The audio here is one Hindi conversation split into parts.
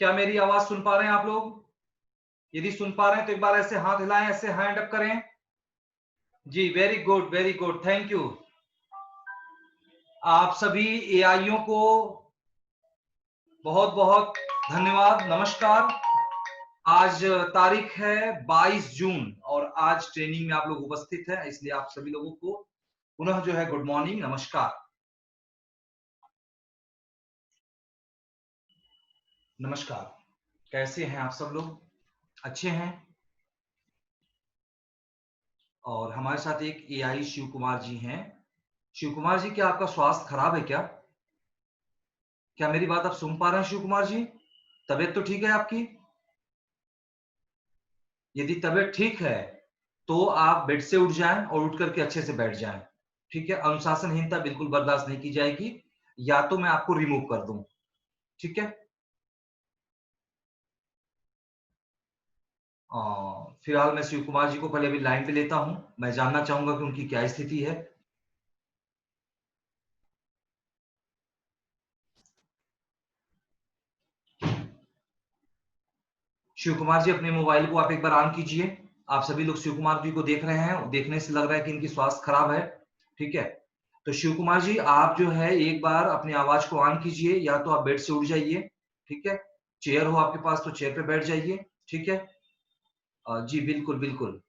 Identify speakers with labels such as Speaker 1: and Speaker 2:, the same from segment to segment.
Speaker 1: क्या मेरी आवाज सुन पा रहे हैं आप लोग? यदि सुन पा रहे हैं तो एक बार ऐसे हाथ हिलाएं, ऐसे हैंड अप करें। जी, वेरी गुड, थैंक यू। आप सभी एआईओ को बहुत बहुत धन्यवाद, नमस्कार। आज तारीख है 22 जून और आज ट्रेनिंग में आप लोग उपस्थित हैं, इसलिए आप सभी लोगों को पुनः जो है गुड मॉर्निंग, नमस्कार। नमस्कार, कैसे हैं आप सब लोग? अच्छे हैं? और हमारे साथ एक एआई शिव कुमार जी हैं। शिव कुमार जी, क्या आपका स्वास्थ्य खराब है क्या? क्या मेरी बात आप सुन पा रहे हैं शिव कुमार जी? तबीयत तो ठीक है आपकी? यदि तबीयत ठीक है तो आप बेड से उठ जाएं और उठ करके अच्छे से बैठ जाएं। ठीक है? अनुशासनहीनता बिल्कुल बर्दाश्त नहीं की जाएगी, या तो मैं आपको रिमूव कर दूं। ठीक है? फिलहाल मैं शिव कुमार जी को पहले अभी लाइन पे लेता हूं। मैं जानना चाहूंगा कि उनकी क्या स्थिति है। शिव कुमार जी, अपने मोबाइल को आप एक बार ऑन कीजिए। आप सभी लोग शिव कुमार जी को देख रहे हैं, देखने से लग रहा है कि इनकी स्वास्थ्य खराब है। ठीक है? तो शिव कुमार जी, आप जो है एक बार अपनी आवाज को ऑन कीजिए, या तो आप बेड से उठ जाइए। ठीक है? चेयर हो आपके पास तो चेयर पे बैठ जाइए। ठीक है? जी बिल्कुल बिल्कुल।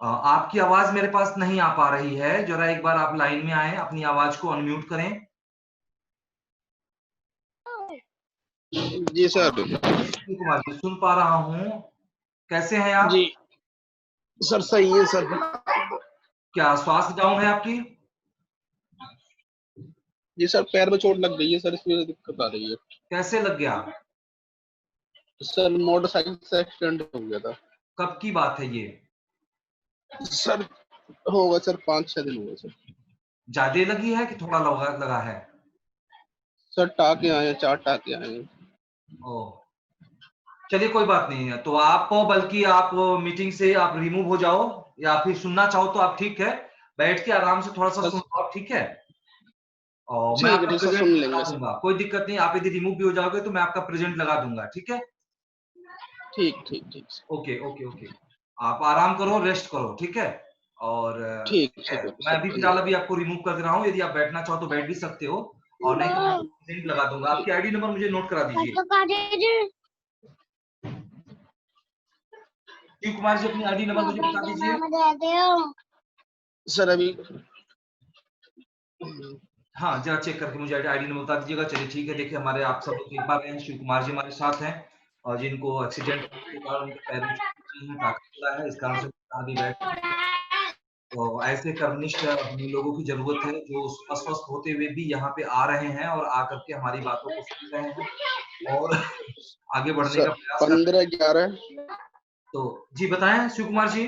Speaker 1: आपकी आवाज मेरे पास नहीं आ पा रही है, जरा एक बार आप लाइन में आए, अपनी आवाज को अनम्यूट करें।
Speaker 2: जी सर।
Speaker 1: शिव कुमार जी, सुन पा रहा हूँ। कैसे हैं आप?
Speaker 2: जी सर, सही है सर।
Speaker 1: क्या स्वास्थ्य डाउन है आपकी?
Speaker 2: जी सर, पैर में चोट लग गई है सर, इसमें दिक्कत आ रही है।
Speaker 1: कैसे लग गया?
Speaker 2: सर, मोटरसाइकिल से एक्सीडेंट हो गया था।
Speaker 1: कब की बात है ये?
Speaker 2: सर होगा सर 5-6 दिन हुए सर।
Speaker 1: ज्यादा लगी है कि थोड़ा लगा है?
Speaker 2: सर टाके आए हैं, 4 टाके आए हैं।
Speaker 1: ओह, चलिए कोई बात नहीं है। तो आप बल्कि आप मीटिंग से आप रिमूव हो जाओ, या फिर सुनना चाहो तो आप, ठीक है, बैठ के आराम से थोड़ा सा
Speaker 2: सर
Speaker 1: सुन लो, ठीक है? और मैं
Speaker 2: ठीक है,
Speaker 1: आपका
Speaker 2: ठीक सर,
Speaker 1: प्रेजेंट
Speaker 2: सुन
Speaker 1: लगा
Speaker 2: लेंगे सर।
Speaker 1: दूंगा, कोई दिक्कत नहीं। आप यदि रिमूव भी हो जाओगे तो मैं आपका प्रेजेंट लगा दूंगा। ठीक है?
Speaker 2: ठीक ठीक ठीक सर।
Speaker 1: Okay okay okay. आप आराम करो, रेस्ट करो। ठीक है? और
Speaker 2: ठीक
Speaker 1: ठीक है,
Speaker 2: सर,
Speaker 1: मैं
Speaker 2: सर
Speaker 1: अभी फिलहाल
Speaker 2: धन्यवाद।
Speaker 1: अभी आपको रिमूव कर दे रहा हूँ। यदि आप बैठना चाहो तो बैठ भी सकते हो, और नहीं तो मैं प्रेजेंट लगा दूंगा। आपकी आईडी नंबर मुझे नोट करा दीजिए। शिव कुमार जी, अपनी आईडी नंबर मुझे बता दीजिए।
Speaker 2: सर अभी
Speaker 1: हाँ, जरा चेक करके मुझे आईडी नंबर बता दीजिएगा। चलिए ठीक है। देखिए, हमारे आप सब लोग देख पा रहे हैं, शिव कुमार जी हमारे साथ हैं, और जिनको एक्सीडेंट के कारण उनके पैर में चोट है, टाका लगा है, इस कारण से अभी बैठे। तो ऐसे कर्मनिष्ठ हम लोगों की जरूरत है, जो अस्वस्थ होते हुए भी यहाँ पे आ रहे हैं और आकर के हमारी बातों को सुन रहे हैं और आगे बढ़ने
Speaker 2: सर
Speaker 1: का प्रयास कर रहे
Speaker 2: 15-11
Speaker 1: हैं। तो जी बताएं Shiv Kumar ji.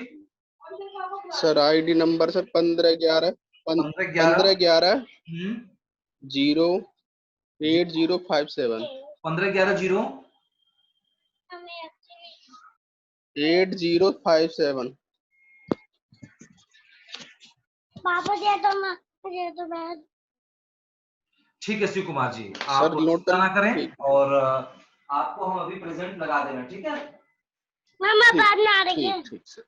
Speaker 2: Sir, ID number sir 15-11
Speaker 1: 15-11
Speaker 2: 08057
Speaker 1: 15-11
Speaker 2: 8057।
Speaker 1: ठीक है शिव कुमार जी, आप
Speaker 2: सर नोट
Speaker 1: चिंता
Speaker 2: कर।
Speaker 1: ना करें,
Speaker 2: ठीक
Speaker 1: और आपको हम अभी प्रेजेंट लगा देना। ठीक है?
Speaker 2: ठीक ठीक सर।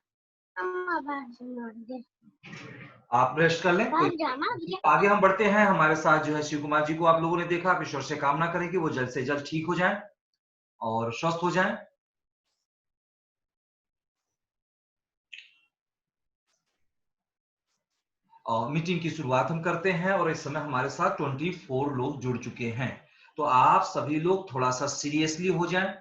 Speaker 1: आप रेस्ट कर लें, आगे हम बढ़ते हैं। हमारे साथ जो है शिव कुमार जी को आप लोगों ने देखा, आप ईश्वर से कामना करें कि वो जल्द से जल्द ठीक हो जाएं और स्वस्थ हो जाएं। और मीटिंग की शुरुआत हम करते हैं, और इस समय हमारे साथ 24 लोग जुड़ चुके हैं। तो आप सभी लोग थोड़ा सा सीरियसली हो जाएं,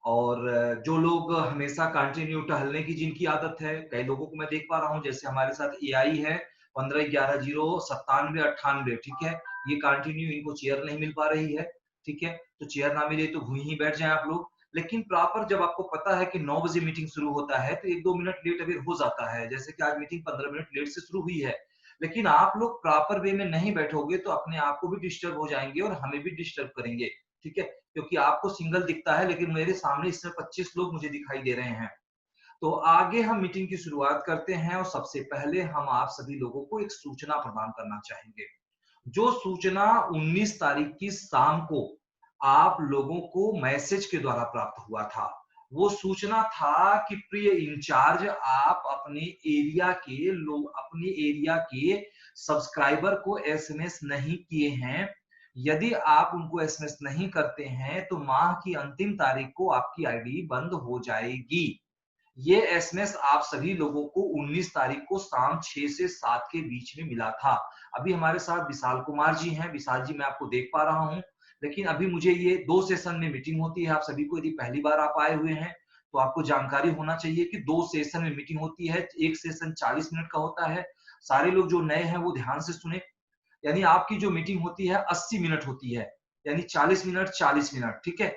Speaker 1: और जो लोग हमेशा कंटिन्यू टहलने की जिनकी आदत है, कई लोगों को मैं देख पा रहा हूं, जैसे हमारे साथ एआई है 15-11-097-98। ठीक है? ये कंटिन्यू, इनको चेयर नहीं मिल पा रही है। ठीक है? तो चेयर ना मिले तो भूमि ही बैठ जाएं आप लोग। लेकिन प्रॉपर जब आपको पता है कि 9 बजे मीटिंग शुरू होता है, तो 1-2 मिनट लेट अगर हो जाता है, जैसे कि आज मीटिंग 15 मिनट लेट से शुरू हुई है, लेकिन आप लोग प्रॉपर वे में नहीं बैठोगे तो अपने आप को भी डिस्टर्ब हो जाएंगे और हमें भी डिस्टर्ब करेंगे। ठीक है? क्योंकि आपको सिंगल दिखता है, लेकिन मेरे सामने इस समय 25 लोग मुझे दिखाई दे रहे हैं। तो आगे हम मीटिंग की शुरुआत करते हैं, और सबसे पहले हम आप सभी लोगों को एक सूचना प्रदान करना चाहेंगे। जो सूचना 19 तारीख की शाम को आप लोगों को मैसेज के द्वारा प्राप्त हुआ था। वो सूचना था कि प्रिय इंचार्ज, आप अपने एरिया के सब्सक्राइबर को एसएमएस नहीं किए हैं। यदि आप उनको एसएमएस नहीं करते हैं तो माह की अंतिम तारीख को आपकी आईडी बंद हो जाएगी। ये एसएमएस आप सभी लोगों को 19 तारीख को शाम 6 से 7 के बीच में मिला था। अभी हमारे साथ विशाल कुमार जी हैं। विशाल जी, मैं आपको देख पा रहा हूं, लेकिन अभी मुझे ये 2 सेशन में मीटिंग होती है। आप सभी को, यदि पहली बार आप आए हुए हैं तो आपको जानकारी होना चाहिए कि 2 सेशन में मीटिंग होती है। एक सेशन 40 मिनट का होता है। सारे लोग जो नए हैं वो ध्यान से सुने। यानी आपकी जो मीटिंग होती है 80 मिनट होती है, यानी 40 मिनट 40 मिनट, ठीक है।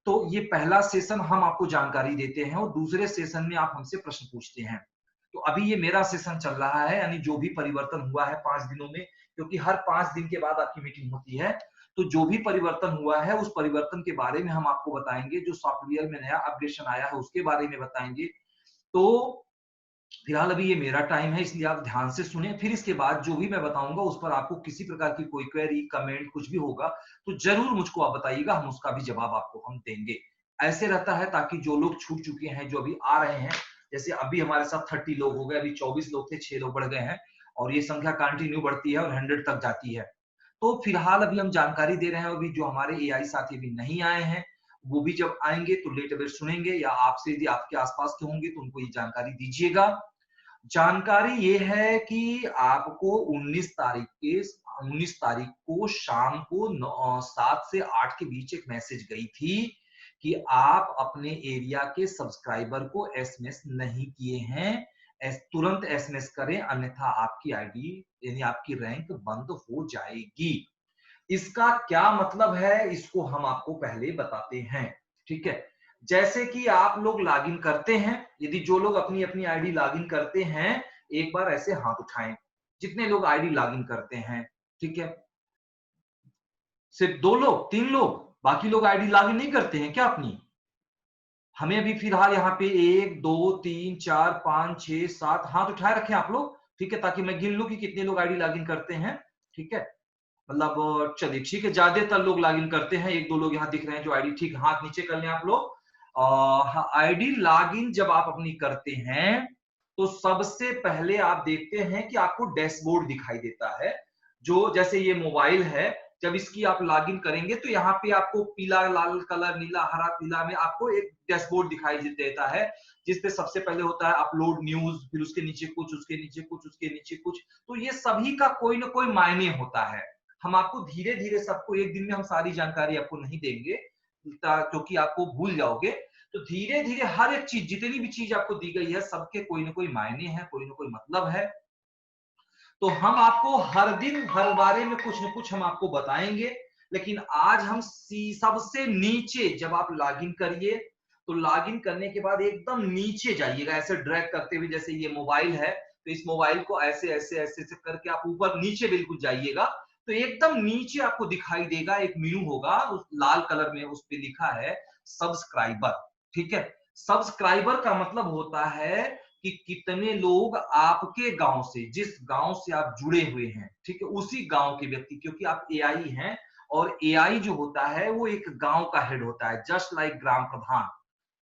Speaker 1: तो ये पहला सेशन हम आपको जानकारी देते हैं और दूसरे सेशन में आप हमसे प्रश्न पूछते हैं। तो अभी ये मेरा सेशन चल रहा है, यानी जो भी परिवर्तन हुआ है 5 दिनों में, क्योंकि हर 5 दिन के बाद आपकी मीटिंग होती है, तो जो भी परिवर्तन हुआ है उस परिवर्तन के बारे में हम आपको बताएंगे। जो सॉफ्टवेयर में नया अपडेशन आया है उसके बारे में बताएंगे। तो फिलहाल अभी ये मेरा टाइम है, इसलिए आप ध्यान से सुने। फिर इसके बाद जो भी मैं बताऊंगा उस पर आपको किसी प्रकार की कोई क्वेरी, कमेंट कुछ भी होगा तो जरूर मुझको आप बताइएगा, हम उसका भी जवाब आपको हम देंगे। ऐसे रहता है ताकि जो लोग छूट चुके हैं, जो अभी आ रहे हैं, जैसे अभी हमारे साथ 30 लोग हो गए, अभी 24 लोग थे, 6 लोग बढ़ गए हैं और ये संख्या कंटिन्यू बढ़ती है और 100 तक जाती है। तो फिलहाल अभी हम जानकारी दे रहे हैं। अभी जो हमारे एआई साथी अभी नहीं आए हैं, वो भी जब आएंगे तो लेट अवेयर सुनेंगे, या आपसे यदि आपके आसपास के होंगे तो उनको ये जानकारी दीजिएगा। जानकारी ये है कि आपको 19 तारीख को शाम को 7 से 8 के बीच एक मैसेज गई थी कि आप अपने एरिया के सब्सक्राइबर को एसएमएस नहीं किए हैं। तुरंत एसएमएस करें, अन्यथा आपकी आईडी यानी आपकी रैंक बंद हो जाएगी। इसका क्या मतलब है, इसको हम आपको पहले बताते हैं, ठीक है। जैसे कि आप लोग लॉगिन करते हैं, यदि जो लोग अपनी अपनी आईडी लॉगिन करते हैं, एक बार ऐसे हाथ उठाएं। जितने लोग आईडी लॉगिन करते हैं, ठीक है। सिर्फ 2 लोग, 3 लोग, बाकी लोग आईडी लॉगिन नहीं करते हैं क्या अपनी? हमें अभी फिलहाल यहाँ पे 1 2 3 4 5 6 7 हाथ उठाए रखें आप लोग, ठीक है, ताकि मैं गिन लूं कि कितने लोग आईडी लॉगिन करते हैं, ठीक है। मतलब चलिए ठीक है, ज्यादातर लोग लॉगिन करते हैं। 1 2 लोग यहाँ दिख रहे हैं जो आईडी, ठीक, हाथ नीचे कर लें आप लोग। आईडी लॉगिन जब आप अपनी करते हैं तो सबसे पहले आप देखते हैं कि आपको डैशबोर्ड दिखाई देता है। जो जैसे ये मोबाइल है, जब इसकी आप लॉगिन करेंगे तो यहाँ पे आपको पीला, लाल कलर, नीला, हरा, पीला में आपको एक डैशबोर्ड दिखाई देता है, जिसपे सबसे पहले होता है अपलोड न्यूज, फिर उसके नीचे कुछ, उसके नीचे कुछ, उसके नीचे कुछ। तो ये सभी का कोई ना कोई मायने होता है। हम आपको धीरे धीरे सबको, एक दिन में हम सारी जानकारी आपको नहीं देंगे क्योंकि आपको भूल जाओगे। तो धीरे धीरे हर एक चीज, जितनी भी चीज आपको दी गई है, सबके कोई ना कोई मायने हैं, कोई ना कोई मतलब है। तो हम आपको हर दिन हर बारे में कुछ न कुछ हम आपको बताएंगे। लेकिन आज हम सबसे नीचे जब आप लॉगिन करिए तो लॉगिन करने के बाद एकदम नीचे जाइएगा, ऐसे ड्रैग करते हुए, जैसे ये मोबाइल है तो इस मोबाइल को ऐसे ऐसे ऐसे ऐसे करके आप ऊपर नीचे बिल्कुल जाइएगा। तो एकदम नीचे आपको दिखाई देगा एक मेनू होगा, उस लाल कलर में उस पे लिखा है सब्सक्राइबर, ठीक है। सब्सक्राइबर का मतलब होता है कि कितने लोग आपके गांव से, जिस गांव से आप जुड़े हुए हैं, ठीक है, उसी गांव के व्यक्ति, क्योंकि आप एआई हैं और एआई जो होता है वो एक गांव का हेड होता है, जस्ट लाइक ग्राम प्रधान,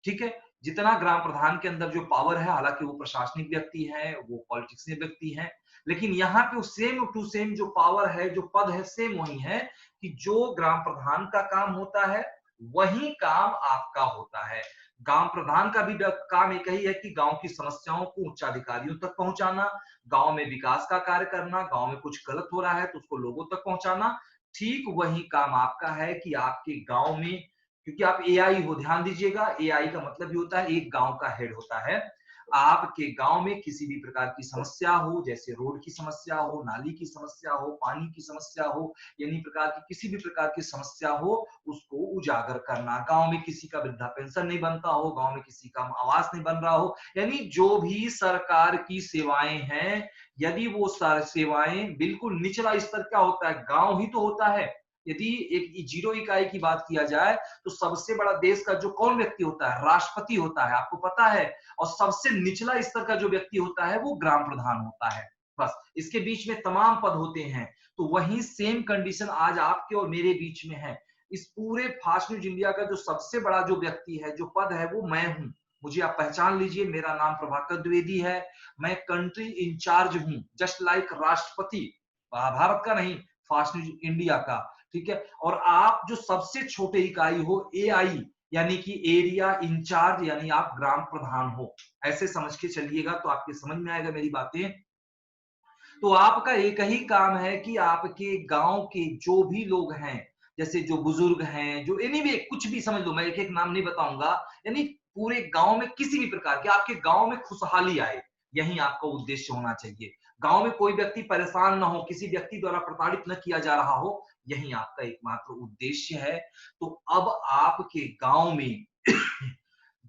Speaker 1: ठीक है। जितना ग्राम प्रधान के अंदर जो पावर है, हालांकि वो प्रशासनिक व्यक्ति है, वो पॉलिटिशियन व्यक्ति है, लेकिन यहाँ पे सेम टू सेम जो पावर है, जो पद है, सेम वही है कि जो ग्राम प्रधान का काम होता है वही काम आपका होता है। गांव प्रधान का भी काम एक ही है कि गांव की समस्याओं को उच्चाधिकारियों तक पहुंचाना, गांव में विकास का कार्य करना, गांव में कुछ गलत हो रहा है तो उसको लोगों तक पहुंचाना। ठीक वही काम आपका है कि आपके गांव में, क्योंकि आप एआई हो, ध्यान दीजिएगा, एआई का मतलब भी होता है एक गांव का हेड होता है। आपके गांव में किसी भी प्रकार की समस्या हो, जैसे रोड की समस्या हो, नाली की समस्या हो, पानी की समस्या हो, यानी प्रकार की किसी भी प्रकार की समस्या हो, उसको उजागर करना। गांव में किसी का वृद्धा पेंशन नहीं बनता हो, गांव में किसी का आवास नहीं बन रहा हो, यानी जो भी सरकार की सेवाएं हैं, यदि वो सेवाएं, बिल्कुल निचला स्तर क्या होता है, गांव ही तो होता है। यदि एक 0 इकाई की बात किया जाए तो सबसे बड़ा देश का जो कौन व्यक्ति होता है, राष्ट्रपति होता है, आपको पता है। और सबसे निचला स्तर का जो व्यक्ति होता है वो ग्राम प्रधान होता है। बस इसके बीच में तमाम पद होते हैं। तो वही सेम कंडीशन आज आपके और मेरे बीच में है। इस पूरे फास्ट न्यूज इंडिया का जो सबसे बड़ा जो व्यक्ति है, जो पद है, वो मैं हूं। मुझे आप पहचान लीजिए, मेरा नाम प्रभाकर द्विवेदी है। मैं कंट्री इंचार्ज हूं, जस्ट लाइक राष्ट्रपति, भारत का नहीं, फास्ट न्यूज इंडिया का। ठीक है, और आप जो सबसे छोटे इकाई हो, एआई, यानी कि एरिया इंचार्ज, यानी आप ग्राम प्रधान हो। ऐसे समझ के चलिएगा तो आपके समझ में आएगा मेरी बातें। तो आपका एक ही काम है कि आपके गांव के जो भी लोग हैं, जैसे जो बुजुर्ग हैं, जो एनीवे कुछ भी समझ लो, मैं एक एक नाम नहीं बताऊंगा, यानी पूरे गांव में किसी भी प्रकार के आपके गांव में खुशहाली आए, यही आपका उद्देश्य होना चाहिए। गांव में कोई व्यक्ति परेशान ना हो, किसी व्यक्ति द्वारा प्रताड़ित न किया जा रहा हो, यही आपका एकमात्र उद्देश्य है। तो अब आपके गांव में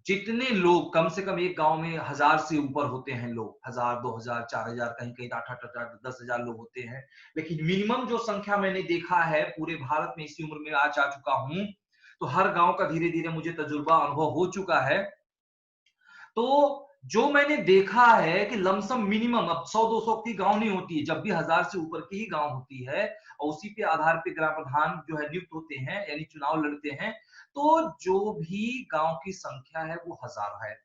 Speaker 1: जितने लोग, कम से कम एक गांव में 1000 से ऊपर होते हैं लोग, 1000, 2000, 4000, कहीं कहीं 8-8 10,000 लोग होते हैं, लेकिन मिनिमम जो संख्या मैंने देखा है पूरे भारत में, इसी उम्र में आ जा चुका हूं, तो हर गांव का धीरे धीरे मुझे तजुर्बा अनुभव हो चुका है। तो जो मैंने देखा है कि लमसम मिनिमम अब 100-200 की गांव नहीं होती है, जब भी 1000 से ऊपर की ही गांव होती है, और उसी के आधार पे ग्राम प्रधान जो है नियुक्त होते हैं, यानी चुनाव लड़ते हैं। तो जो भी गांव की संख्या है वो 1000 है।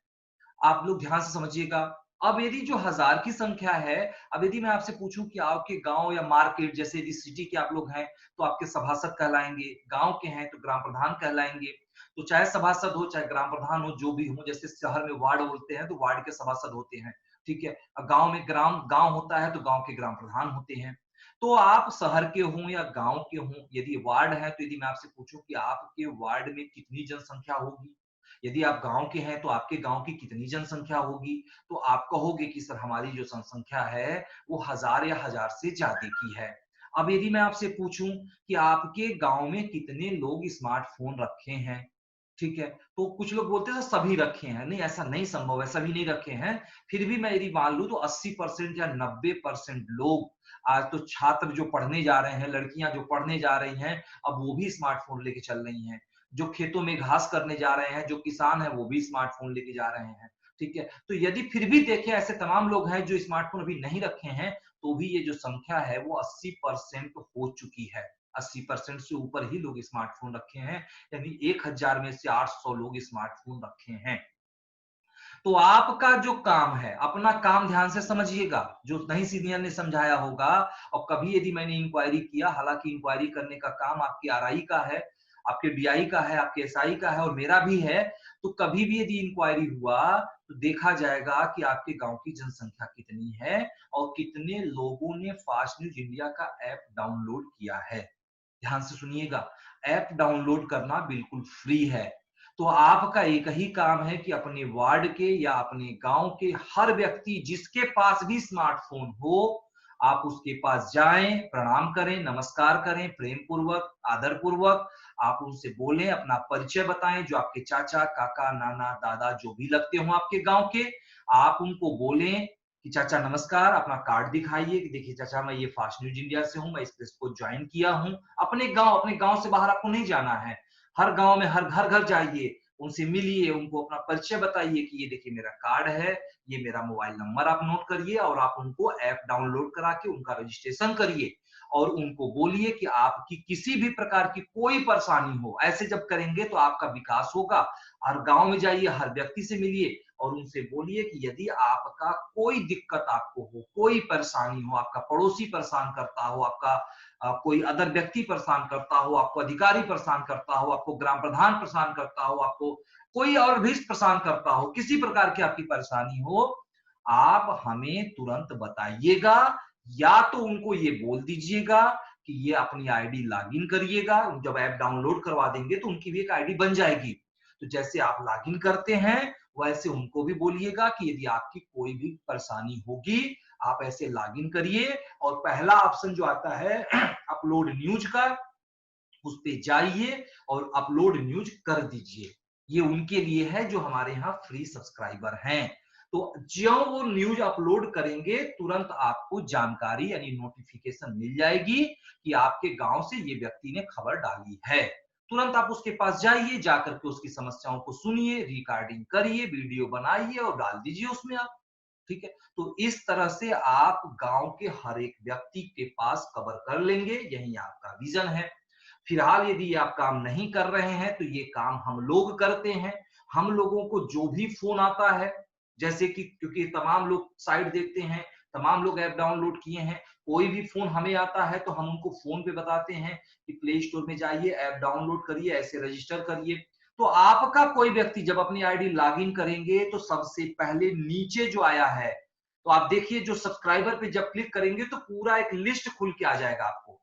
Speaker 1: आप लोग ध्यान से समझिएगा। अब यदि जो 1000 की संख्या है, अब यदि मैं आपसे पूछूं कि आपके गांव या मार्केट, जैसे यदि सिटी के आप लोग हैं तो आपके सभासद कहलाएंगे, गांव के हैं तो ग्राम प्रधान कहलाएंगे। तो चाहे सभासद हो चाहे ग्राम प्रधान हो, जो भी हो, जैसे शहर में वार्ड बोलते हैं तो वार्ड के सभासद होते हैं। ठीक है, गांव में गांव होता है तो गांव के ग्राम प्रधान होते हैं। तो आप शहर के हों या गांव के हों, यदि वार्ड है, तो यदि मैं आपसे पूछूं कि आपके वार्ड में कितनी जनसंख्या होगी, यदि आप गांव के हैं तो आपके गांव की कितनी जनसंख्या होगी, तो आप कहोगे कि सर हमारी जो जनसंख्या है वो 1000 या 1000 से ज्यादा की है। अब यदि मैं आपसे पूछूं कि आपके गांव में कितने लोग स्मार्टफोन रखे हैं, ठीक है, तो कुछ लोग बोलते हैं सभी रखे हैं। नहीं, ऐसा नहीं संभव है, सभी नहीं रखे हैं। फिर भी मैं यदि मान लूं तो 80% या 90% लोग, आज तो छात्र जो पढ़ने जा रहे हैं, लड़कियां जो पढ़ने जा रही हैं, अब वो भी स्मार्टफोन लेके चल रही हैं। जो खेतों में घास करने जा रहे हैं, जो किसान है, वो भी स्मार्टफोन लेके जा रहे हैं। ठीक है, तो यदि फिर भी देखें ऐसे तमाम लोग हैं जो स्मार्टफोन अभी नहीं रखे हैं, तो भी ये जो संख्या है वो 80% हो चुकी है। 80% से ऊपर ही लोग स्मार्टफोन रखे हैं, यानी 1000 में से 800 लोग स्मार्टफोन रखे हैं। तो आपका जो काम है, अपना काम ध्यान से समझिएगा, जो नहीं सीनियर ने समझाया होगा। और कभी यदि मैंने इंक्वायरी किया, हालांकि इंक्वायरी करने का काम आपकी आरआई का है, आपके डीआई का है, आपके एसआई का है, और मेरा भी है। तो कभी भी यदि इंक्वायरी हुआ तो देखा जाएगा कि आपके गांव की जनसंख्या कितनी है और कितने लोगों ने फास्ट न्यूज इंडिया का ऐप डाउनलोड किया है। ध्यान से सुनिएगा, ऐप डाउनलोड करना बिल्कुल फ्री है। तो आपका एक ही काम है कि अपने वार्ड के या अपने गांव के हर व्यक्ति जिसके पास भी स्मार्टफोन हो, आप उसके पास जाएं, प्रणाम करें, नमस्कार करें, प्रेम पूर्वक, आदर पूर्वक। आप उनसे बोलें, अपना परिचय बताएं, जो आपके चाचा, काका, नाना, दादा जो भी लगते हो आपके गांव के, आप उनको बोलें कि चाचा नमस्कार, अपना कार्ड दिखाइए कि देखिए चाचा, मैं ये फास्ट न्यूज इंडिया से हूं, मैं इस प्रेस को ज्वाइन किया हूं। अपने गांव से बाहर आपको नहीं जाना है। हर गांव में हर घर घर जाइए, उनसे मिलिए, उनको अपना परिचय बताइए कि ये देखिए मेरा कार्ड है, ये मेरा मोबाइल नंबर आप नोट करिए, और आप उनको ऐप डाउनलोड करा के उनका रजिस्ट्रेशन करिए। और उनको बोलिए कि आपकी किसी भी प्रकार की कोई परेशानी हो, ऐसे जब करेंगे तो आपका विकास होगा। हर गांव में जाइए, हर व्यक्ति से मिलिए और उनसे बोलिए कि यदि आपका कोई दिक्कत आपको हो, कोई परेशानी हो, आपका पड़ोसी परेशान करता हो, आपका कोई अदर व्यक्ति परेशान करता हो, आपको अधिकारी परेशान करता हो, आपको ग्राम प्रधान परेशान करता हो, आपको कोई और भी परेशान करता हो, किसी प्रकार की आपकी परेशानी हो, आप हमें तुरंत बताइएगा। या तो उनको ये बोल दीजिएगा कि ये अपनी आईडी लॉगिन करिएगा, जब ऐप डाउनलोड करवा देंगे तो उनकी भी एक आईडी बन जाएगी। तो जैसे आप लॉगिन करते हैं वैसे उनको भी बोलिएगा कि यदि आपकी कोई भी परेशानी होगी, आप ऐसे लॉगिन करिए, और पहला ऑप्शन जो आता है अपलोड न्यूज का, उस पे जाइए और अपलोड न्यूज कर दीजिए। ये उनके लिए है जो हमारे यहाँ फ्री सब्सक्राइबर हैं। तो जो वो न्यूज अपलोड करेंगे तुरंत आपको जानकारी यानी नोटिफिकेशन मिल जाएगी कि आपके गांव से ये व्यक्ति ने खबर डाली है। तुरंत आप उसके पास जाइए, जाकर के उसकी समस्याओं को सुनिए, रिकॉर्डिंग करिए, वीडियो बनाइए और डाल दीजिए उसमें आप। ठीक है, तो इस तरह से आप गांव के हर एक व्यक्ति के पास कवर कर लेंगे, यही आपका विजन है। फिलहाल यदि ये आप काम नहीं कर रहे हैं तो ये काम हम लोग करते हैं। हम लोगों को जो भी फोन आता है, जैसे कि क्योंकि तमाम लोग साइट देखते हैं, तमाम लोग ऐप डाउनलोड किए हैं, कोई भी फोन हमें आता है तो हम उनको फोन पे बताते हैं कि प्ले स्टोर में जाइए, ऐप डाउनलोड करिए, ऐसे रजिस्टर करिए। तो आपका कोई व्यक्ति जब अपनी आईडी लॉगिन करेंगे तो सबसे पहले नीचे जो आया है, तो आप देखिए जो सब्सक्राइबर पे जब क्लिक करेंगे तो पूरा एक लिस्ट खुल के आ जाएगा आपको।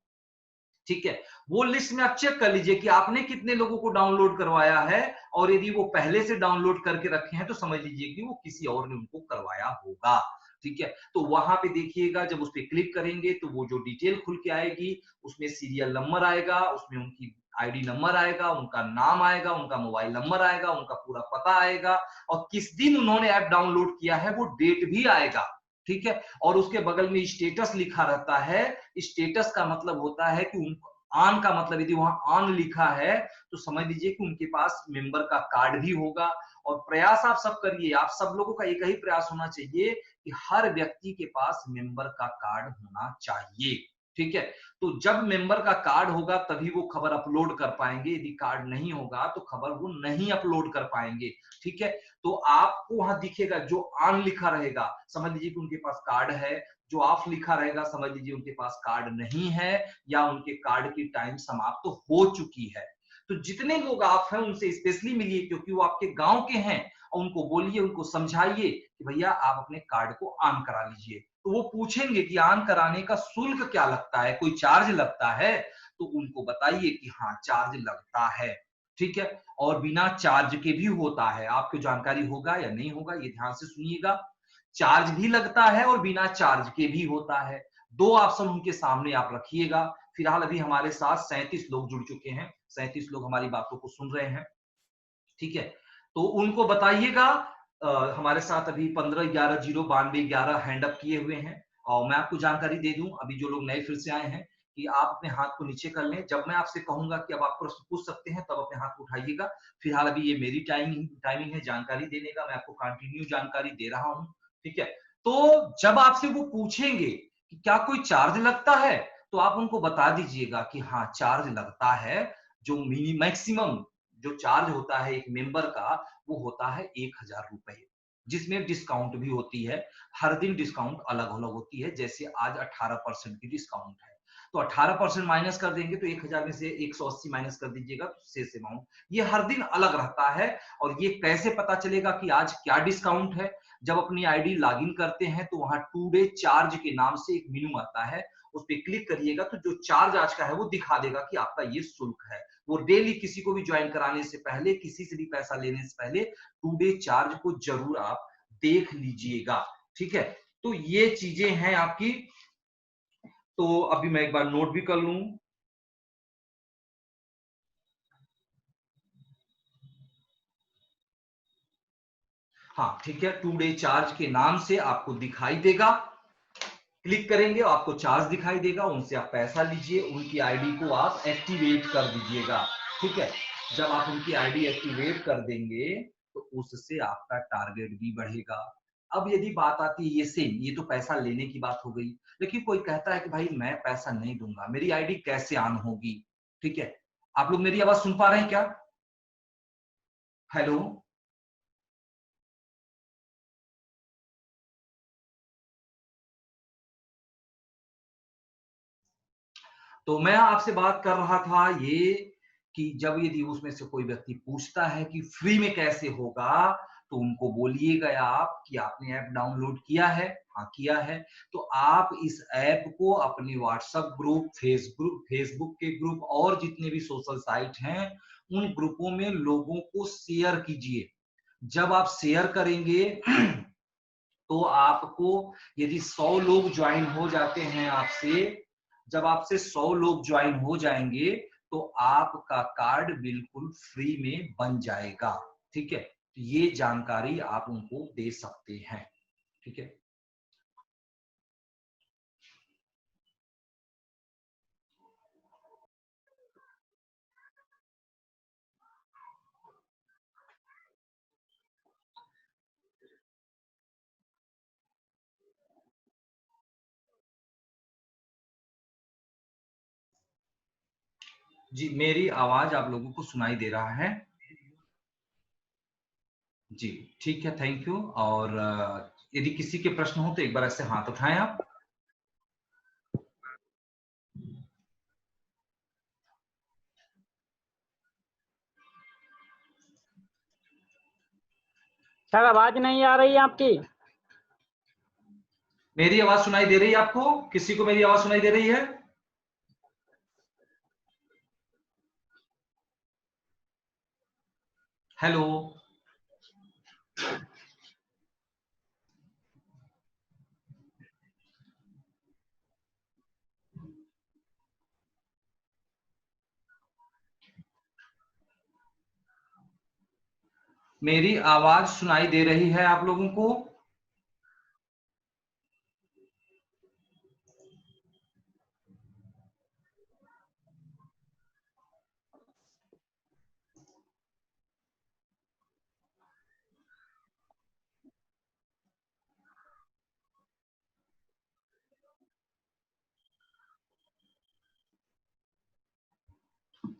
Speaker 1: ठीक है, वो लिस्ट में आप चेक कर लीजिए कि आपने कितने लोगों को डाउनलोड करवाया है, और यदि वो पहले से डाउनलोड करके रखे हैं तो समझ लीजिए कि वो किसी और ने उनको करवाया होगा। ठीक है, तो वहां पे देखिएगा, जब उस पर क्लिक करेंगे तो वो जो डिटेल खुल के आएगी, उसमें सीरियल नंबर आएगा, उसमें उनकी आईडी नंबर आएगा, उनका नाम आएगा, उनका मोबाइल नंबर आएगा, उनका पूरा पता आएगा, और किस दिन उन्होंने ऐप डाउनलोड किया है वो डेट भी आएगा। ठीक है, और उसके बगल में स्टेटस लिखा रहता है। स्टेटस का मतलब होता है कि उनको ऑन का मतलब, यदि वहां ऑन लिखा है तो समझ लीजिए कि उनके पास मेंबर का कार्ड भी होगा। और प्रयास आप सब करिए, आप सब लोगों का एक ही प्रयास होना चाहिए कि हर व्यक्ति के पास मेंबर का कार्ड होना चाहिए। ठीक है, तो जब मेंबर का कार्ड होगा तभी वो खबर अपलोड कर पाएंगे, यदि कार्ड नहीं होगा तो खबर वो नहीं अपलोड कर पाएंगे। ठीक है, तो आपको वहां दिखेगा जो ऑन लिखा रहेगा, समझ लीजिए कि उनके पास कार्ड है। जो ऑफ लिखा रहेगा समझ लीजिए उनके पास कार्ड नहीं है, या उनके कार्ड की टाइम समाप्त तो हो चुकी है। तो जितने लोग आप हैं उनसे स्पेशली मिलिए, क्योंकि वो आपके गांव के हैं, और उनको बोलिए, उनको समझाइए कि भैया आप अपने कार्ड को ऑन करा लीजिए। तो वो पूछेंगे कि ऑन कराने का शुल्क क्या लगता है, कोई चार्ज लगता है? तो उनको बताइए कि हाँ चार्ज लगता है। ठीक है, और बिना चार्ज के भी होता है, आपको जानकारी होगा या नहीं होगा ये ध्यान से सुनिएगा। चार्ज भी लगता है और बिना चार्ज के भी होता है। दो ऑप्शन उनके सामने आप रखिएगा। फिलहाल अभी हमारे साथ 37 लोग जुड़ चुके हैं, 37 लोग हमारी बातों को सुन रहे हैं। ठीक है, तो उनको बताइएगा। हमारे साथ अभी 15 11 0 92 11 हैंड अप किए हुए हैं। और मैं आपको जानकारी दे दूं, अभी जो लोग नए फिर से आए हैं, कि आप अपने हाथ को नीचे कर लें। जब मैं आपसे कहूंगा कि अब आप प्रश्न पूछ सकते हैं तब अपने हाथ को उठाइएगा। फिलहाल अभी ये मेरी टाइमिंग टाइमिंग है जानकारी देने का, मैं आपको कंटिन्यू जानकारी दे रहा हूं। ठीक है, तो जब आपसे वो पूछेंगे कि क्या कोई चार्ज लगता है, तो आप उनको बता दीजिएगा कि हाँ चार्ज लगता है। जो मिनी मैक्सिमम जो चार्ज होता है एक मेंबर का, वो होता है 1000 रुपए, जिसमें डिस्काउंट भी होती है। हर दिन डिस्काउंट अलग अलग होती है, जैसे आज 18% की डिस्काउंट है, तो 18% माइनस कर देंगे तो 1000 में से 180 माइनस कर दीजिएगा तो शेष अमाउंट। ये हर दिन अलग रहता है। और ये कैसे पता चलेगा कि आज क्या डिस्काउंट है? जब अपनी आईडी लॉगिन करते हैं तो वहां टू डे चार्ज के नाम से एक मेनू आता है, उस पर क्लिक करिएगा तो जो चार्ज आज का है वो दिखा देगा कि आपका ये शुल्क है। वो डेली किसी को भी ज्वाइन कराने से पहले, किसी से भी पैसा लेने से पहले टू डे चार्ज को जरूर आप देख लीजिएगा। ठीक है, तो ये चीजें हैं आपकी। तो अभी मैं एक बार नोट भी कर लूं। हाँ ठीक है, टू डे चार्ज के नाम से आपको दिखाई देगा। क्लिक करेंगे आपको चार्ज दिखाई देगा, उनसे आप पैसा लीजिए, उनकी आईडी को आप एक्टिवेट कर दीजिएगा। ठीक है, जब आप उनकी आईडी एक्टिवेट कर देंगे तो उससे आपका टारगेट भी बढ़ेगा। अब यदि बात आती है, ये सेम, ये तो पैसा लेने की बात हो गई, लेकिन कोई कहता है कि भाई मैं पैसा नहीं दूंगा, मेरी आईडी कैसे ऑन होगी? ठीक है, आप लोग मेरी आवाज सुन पा रहे हैं क्या? हेलो? तो मैं आपसे बात कर रहा था ये, कि जब यदि उसमें से कोई व्यक्ति पूछता है कि फ्री में कैसे होगा, तो उनको बोलिएगा आप कि आपने ऐप डाउनलोड किया है। हाँ किया है, तो आप इस ऐप को अपने व्हाट्सएप ग्रुप, फेसबुक के ग्रुप और जितने भी सोशल साइट हैं उन ग्रुपों में लोगों को शेयर कीजिए। जब आप शेयर करेंगे तो आपको, यदि 100 लोग ज्वाइन हो जाते हैं आपसे, जब आपसे 100 लोग ज्वाइन हो जाएंगे तो आपका कार्ड बिल्कुल फ्री में बन जाएगा। ठीक है, तो ये जानकारी आप उनको दे सकते हैं। ठीक है, जी, मेरी आवाज आप लोगों को सुनाई दे रहा है? जी, ठीक है, थैंक यू। और यदि किसी के प्रश्न हो तो एक बार ऐसे हाथ उठाएं आप।
Speaker 3: सर आवाज नहीं आ रही है आपकी।
Speaker 1: मेरी आवाज सुनाई दे रही है आपको? किसी को मेरी आवाज सुनाई दे रही है? हेलो। मेरी आवाज सुनाई दे रही है आप लोगों को?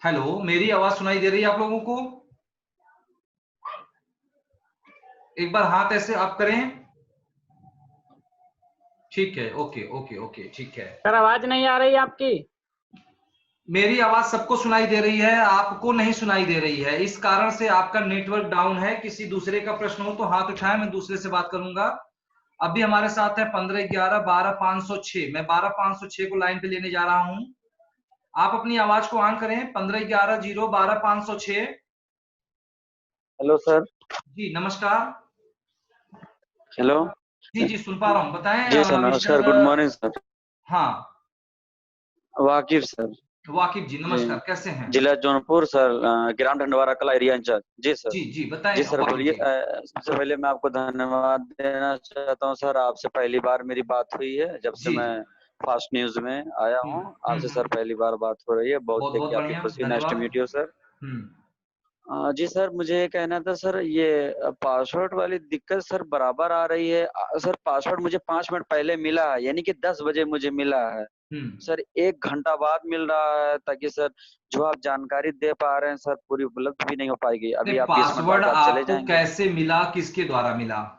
Speaker 1: हेलो, मेरी आवाज सुनाई दे रही है आप लोगों को? एक बार हाथ ऐसे आप करें। ठीक है, ओके ओके ओके, ठीक है।
Speaker 3: सर आवाज नहीं आ रही है आपकी।
Speaker 1: मेरी आवाज सबको सुनाई दे रही है, आपको नहीं सुनाई दे रही है। इस कारण से आपका नेटवर्क डाउन है। किसी दूसरे का प्रश्न हो तो हाथ उठाएं, मैं दूसरे से बात करूंगा। अभी हमारे साथ है 1511 12506। मैं 12506 को लाइन पे लेने जा रहा हूं। आप अपनी आवाज को ऑन करें। 1511 0 12506।
Speaker 4: Hello sir.
Speaker 1: जी नमस्कार।
Speaker 4: हेलो।
Speaker 1: जी जी, सुन पा रहा हूँ, बताएं
Speaker 4: जी सर नमस्कार,
Speaker 1: मिस्टर।
Speaker 4: Good morning sir.
Speaker 1: हाँ,
Speaker 4: वाकिफ सर।
Speaker 1: वाकिफ जी
Speaker 4: जी,
Speaker 1: नमस्कार, कैसे हैं?
Speaker 4: जिला जौनपुर सर, ग्राम ढंडवारा कला एरिया इंचार्ज। जी सर।
Speaker 1: जी बताएं
Speaker 4: जी सर
Speaker 1: वाकिफ
Speaker 4: बोलिए।
Speaker 1: जी।
Speaker 4: सबसे पहले मैं आपको धन्यवाद देना चाहता हूँ सर। आपसे पहली बार मेरी बात हुई है जब से
Speaker 1: जी
Speaker 4: मैं
Speaker 1: जी।
Speaker 4: फास्ट न्यूज में आया हूँ। आपसे सर
Speaker 1: हम्म।
Speaker 4: पहली बार बात हो रही है। बहुत
Speaker 1: बहुत
Speaker 4: देख
Speaker 1: बहुत
Speaker 4: के आपकी
Speaker 1: बढ़िया,
Speaker 4: खुशी। नाइस टू
Speaker 1: धन्यवाद।
Speaker 4: Meet you sir.
Speaker 1: हम्म।
Speaker 4: जी सर, मुझे ये कहना था सर, ये पासवर्ड वाली दिक्कत सर बराबर आ रही है। सर पासवर्ड मुझे 5 मिनट पहले मिला है, यानी कि 10 बजे मुझे मिला है
Speaker 1: हम्म।
Speaker 4: सर। 1 घंटा बाद मिल रहा है, ताकि सर जो आप जानकारी दे पा रहे हैं सर पूरी उपलब्ध भी नहीं हो पाएगी।
Speaker 1: नहीं,
Speaker 4: अभी आप 20 मिनट
Speaker 1: पासवर्ड
Speaker 4: बाद आप चले
Speaker 1: आपको
Speaker 4: जाएंगे
Speaker 1: कैसे मिला, किसके द्वारा मिला?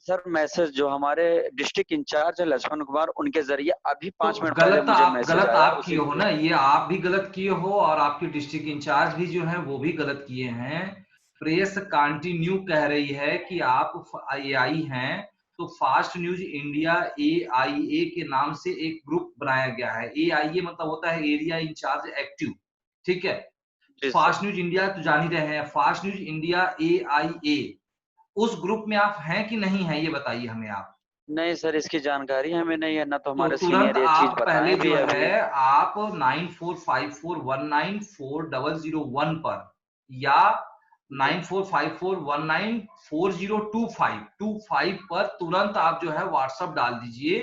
Speaker 4: सर। मैसेज जो हमारे डिस्ट्रिक्ट इंचार्ज है लक्ष्मण कुमार, उनके जरिए अभी
Speaker 1: तो
Speaker 4: 5 मिनट पहले
Speaker 1: गलत
Speaker 4: मुझे
Speaker 1: आप
Speaker 4: मैसेज आया
Speaker 1: किए
Speaker 4: उसी
Speaker 1: हो ना, ये आप भी गलत किए हो और आपके डिस्ट्रिक्ट इंचार्ज भी जो है वो भी गलत किए हैं। प्रेस कंटिन्यू कह रही है कि आप एआई हैं, तो फास्ट न्यूज इंडिया एआईए के नाम से एक ग्रुप बनाया गया है। एआईए मतलब होता है एरिया इंचार्ज एक्टिव, ठीक है।
Speaker 4: जी सर।
Speaker 1: फास्ट न्यूज इंडिया तो जान ही रहे हैं, फास्ट न्यूज इंडिया एआईए, उस ग्रुप में आप हैं कि नहीं है, ये बताइए हमें आप।
Speaker 4: नहीं सर, इसकी जानकारी हमें नहीं है ना, तो
Speaker 1: तो
Speaker 4: हमारे
Speaker 1: तुरंत
Speaker 4: सीनियर ये चीज
Speaker 1: आप पहले
Speaker 4: बताएं भी
Speaker 1: जो
Speaker 4: अभी।
Speaker 1: है आप 9454194001 पर या 9454194025 पर तुरंत आप जो है व्हाट्सएप डाल दीजिए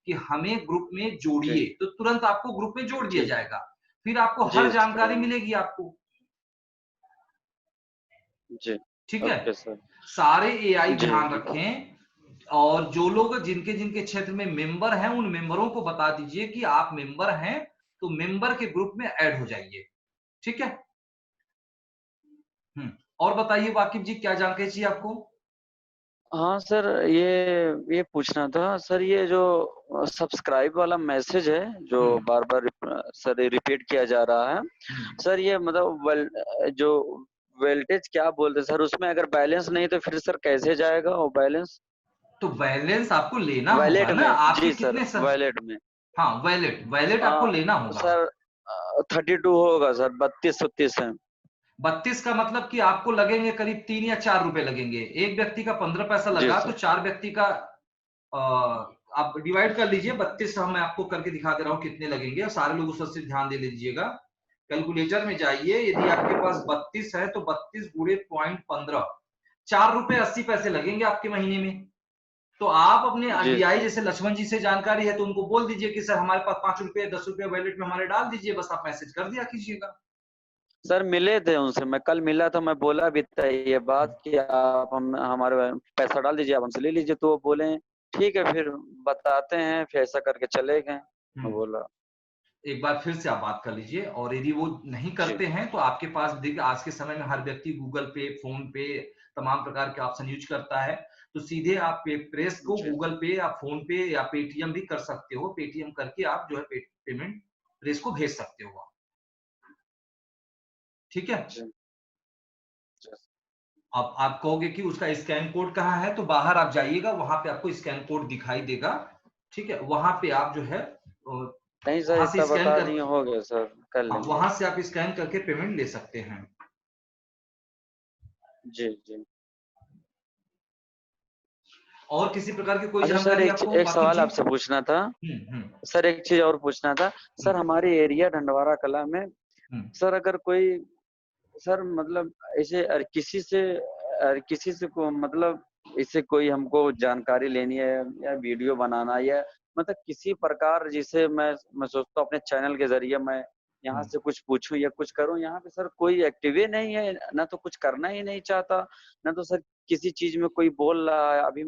Speaker 1: कि हमें ग्रुप में
Speaker 4: जी
Speaker 1: जोड़िए, तो तुरंत आपको ग्रुप में जोड़ दिया
Speaker 4: जी
Speaker 1: जाएगा। फिर आपको
Speaker 4: जी
Speaker 1: हर
Speaker 4: सर।
Speaker 1: जानकारी मिलेगी आपको,
Speaker 4: जी।
Speaker 1: ठीक है।
Speaker 4: Okay sir.
Speaker 1: सारे एआई
Speaker 4: जी
Speaker 1: ध्यान
Speaker 4: जी।
Speaker 1: रखें, और जो लोग जिनके जिनके क्षेत्र में मेंबर हैं उन मेंबरों को बता दीजिए कि आप मेंबर हैं, तो मेंबर के ग्रुप में ऐड हो जाइए, ठीक है। और बताइए वाकिफ जी, क्या जानकारी चाहिए आपको?
Speaker 4: हाँ सर, ये पूछना था सर, ये जो सब्सक्राइब वाला मैसेज है जो बार बार सर रिपीट किया जा रहा है सर, ये मतलब जो वेल्टेज क्या बोलते हैं सर, उसमें अगर बैलेंस नहीं तो फिर सर कैसे जाएगा वो बैलेंस?
Speaker 1: तो बैलेंस आपको लेना होगा
Speaker 4: वैलेट
Speaker 1: ना,
Speaker 4: में
Speaker 1: आपके
Speaker 4: जी सर,
Speaker 1: कितने सर?
Speaker 4: वैलेट में।
Speaker 1: हाँ, वैलेट वैलेट आपको लेना होगा।
Speaker 4: सर 32 होगा सर, 32-36 है।
Speaker 1: 32 का मतलब कि आपको लगेंगे करीब 3 या 4 रुपए लगेंगे। एक व्यक्ति का 15 पैसा
Speaker 4: जी
Speaker 1: लगा, तो
Speaker 4: सर।
Speaker 1: 4 व्यक्ति का आप डिवाइड कर लीजिए। 32 मैं आपको करके दिखा दे रहा हूँ कितने लगेंगे, और सारे लोग उस से ध्यान दे लीजिएगा। कैलकुलेटर में जाइए, यदि आपके पास 32 है तो 32 गुणे 0.15, 4 रुपए 80 पैसे लगेंगे आपके महीने में। तो आप अपने
Speaker 4: जी
Speaker 1: डीआई
Speaker 4: सर।
Speaker 1: जैसे लक्ष्मण जी से जानकारी है तो उनको बोल दीजिए कि सर हमारे पास 5 रुपए 10 रुपए वैलेट में हमारे डाल दीजिए, बस आप मैसेज कर दिया कीजिएगा।
Speaker 4: सर मिले थे उनसे, मैं कल मिला था, मैं बोला भी था ये बात कि आप हम हमारे पैसा डाल दीजिए, आप हमसे ले लीजिए, तो वो बोले ठीक है फिर बताते हैं, फिर ऐसा करके चले गए। मैं बोला
Speaker 1: एक बार फिर से आप बात कर लीजिए, और यदि वो नहीं
Speaker 4: जी
Speaker 1: करते हैं तो आपके पास देखिए आज के समय में हर व्यक्ति गूगल पे, फोन पे, तमाम प्रकार के ऑप्शन यूज करता है। तो सीधे आप प्रेस को
Speaker 4: जी
Speaker 1: गूगल पे या फोन पे या पेटीएम भी कर सकते हो। पेटीएम करके आप जो है पेमेंट प्रेस को भेज सकते हो आप। ठीक है।
Speaker 4: जी जी
Speaker 1: अब आप कहोगे कि उसका स्कैन कोड कहाँ है, तो बाहर आप जाइएगा, वहां पे आपको स्कैन कोड दिखाई देगा। ठीक है, वहां पे आप जो है
Speaker 4: नहीं सर,
Speaker 1: वहां से
Speaker 4: इतना
Speaker 1: स्कैन
Speaker 4: बता
Speaker 1: कर,
Speaker 4: दिए, हो गया सर, कर
Speaker 1: हाँ,
Speaker 4: लेंगे।
Speaker 1: वहां से आप स्कैन करके पेमेंट ले सकते हैं।
Speaker 4: जी जी।
Speaker 1: और किसी प्रकार की कोई
Speaker 4: अच्छा सर,
Speaker 1: जानकारी आपको
Speaker 4: एक
Speaker 1: वाकिब
Speaker 4: सवाल
Speaker 1: जी?
Speaker 4: आपसे पूछना था।
Speaker 1: हम्म।
Speaker 4: सर एक चीज और पूछना था। सर
Speaker 1: हम्म।
Speaker 4: हमारे एरिया ढंडवारा कला में,
Speaker 1: हम्म।
Speaker 4: सर अगर कोई, सर मतलब ऐसे किसी से को मतलब इससे कोई हमको जानकारी लेनी है या वीडियो बनाना, या मतलब किसी प्रकार जिसे मैं सोचता हूँ अपने चैनल के जरिए मैं यहाँ
Speaker 1: हम्म।
Speaker 4: से कुछ पूछूं या कुछ करूं। यहाँ पे सर कोई एक्टिव ही नहीं है, ना तो कुछ करना ही नहीं चाहता, ना तो सर किसी चीज में कोई बोल रहा है। अभी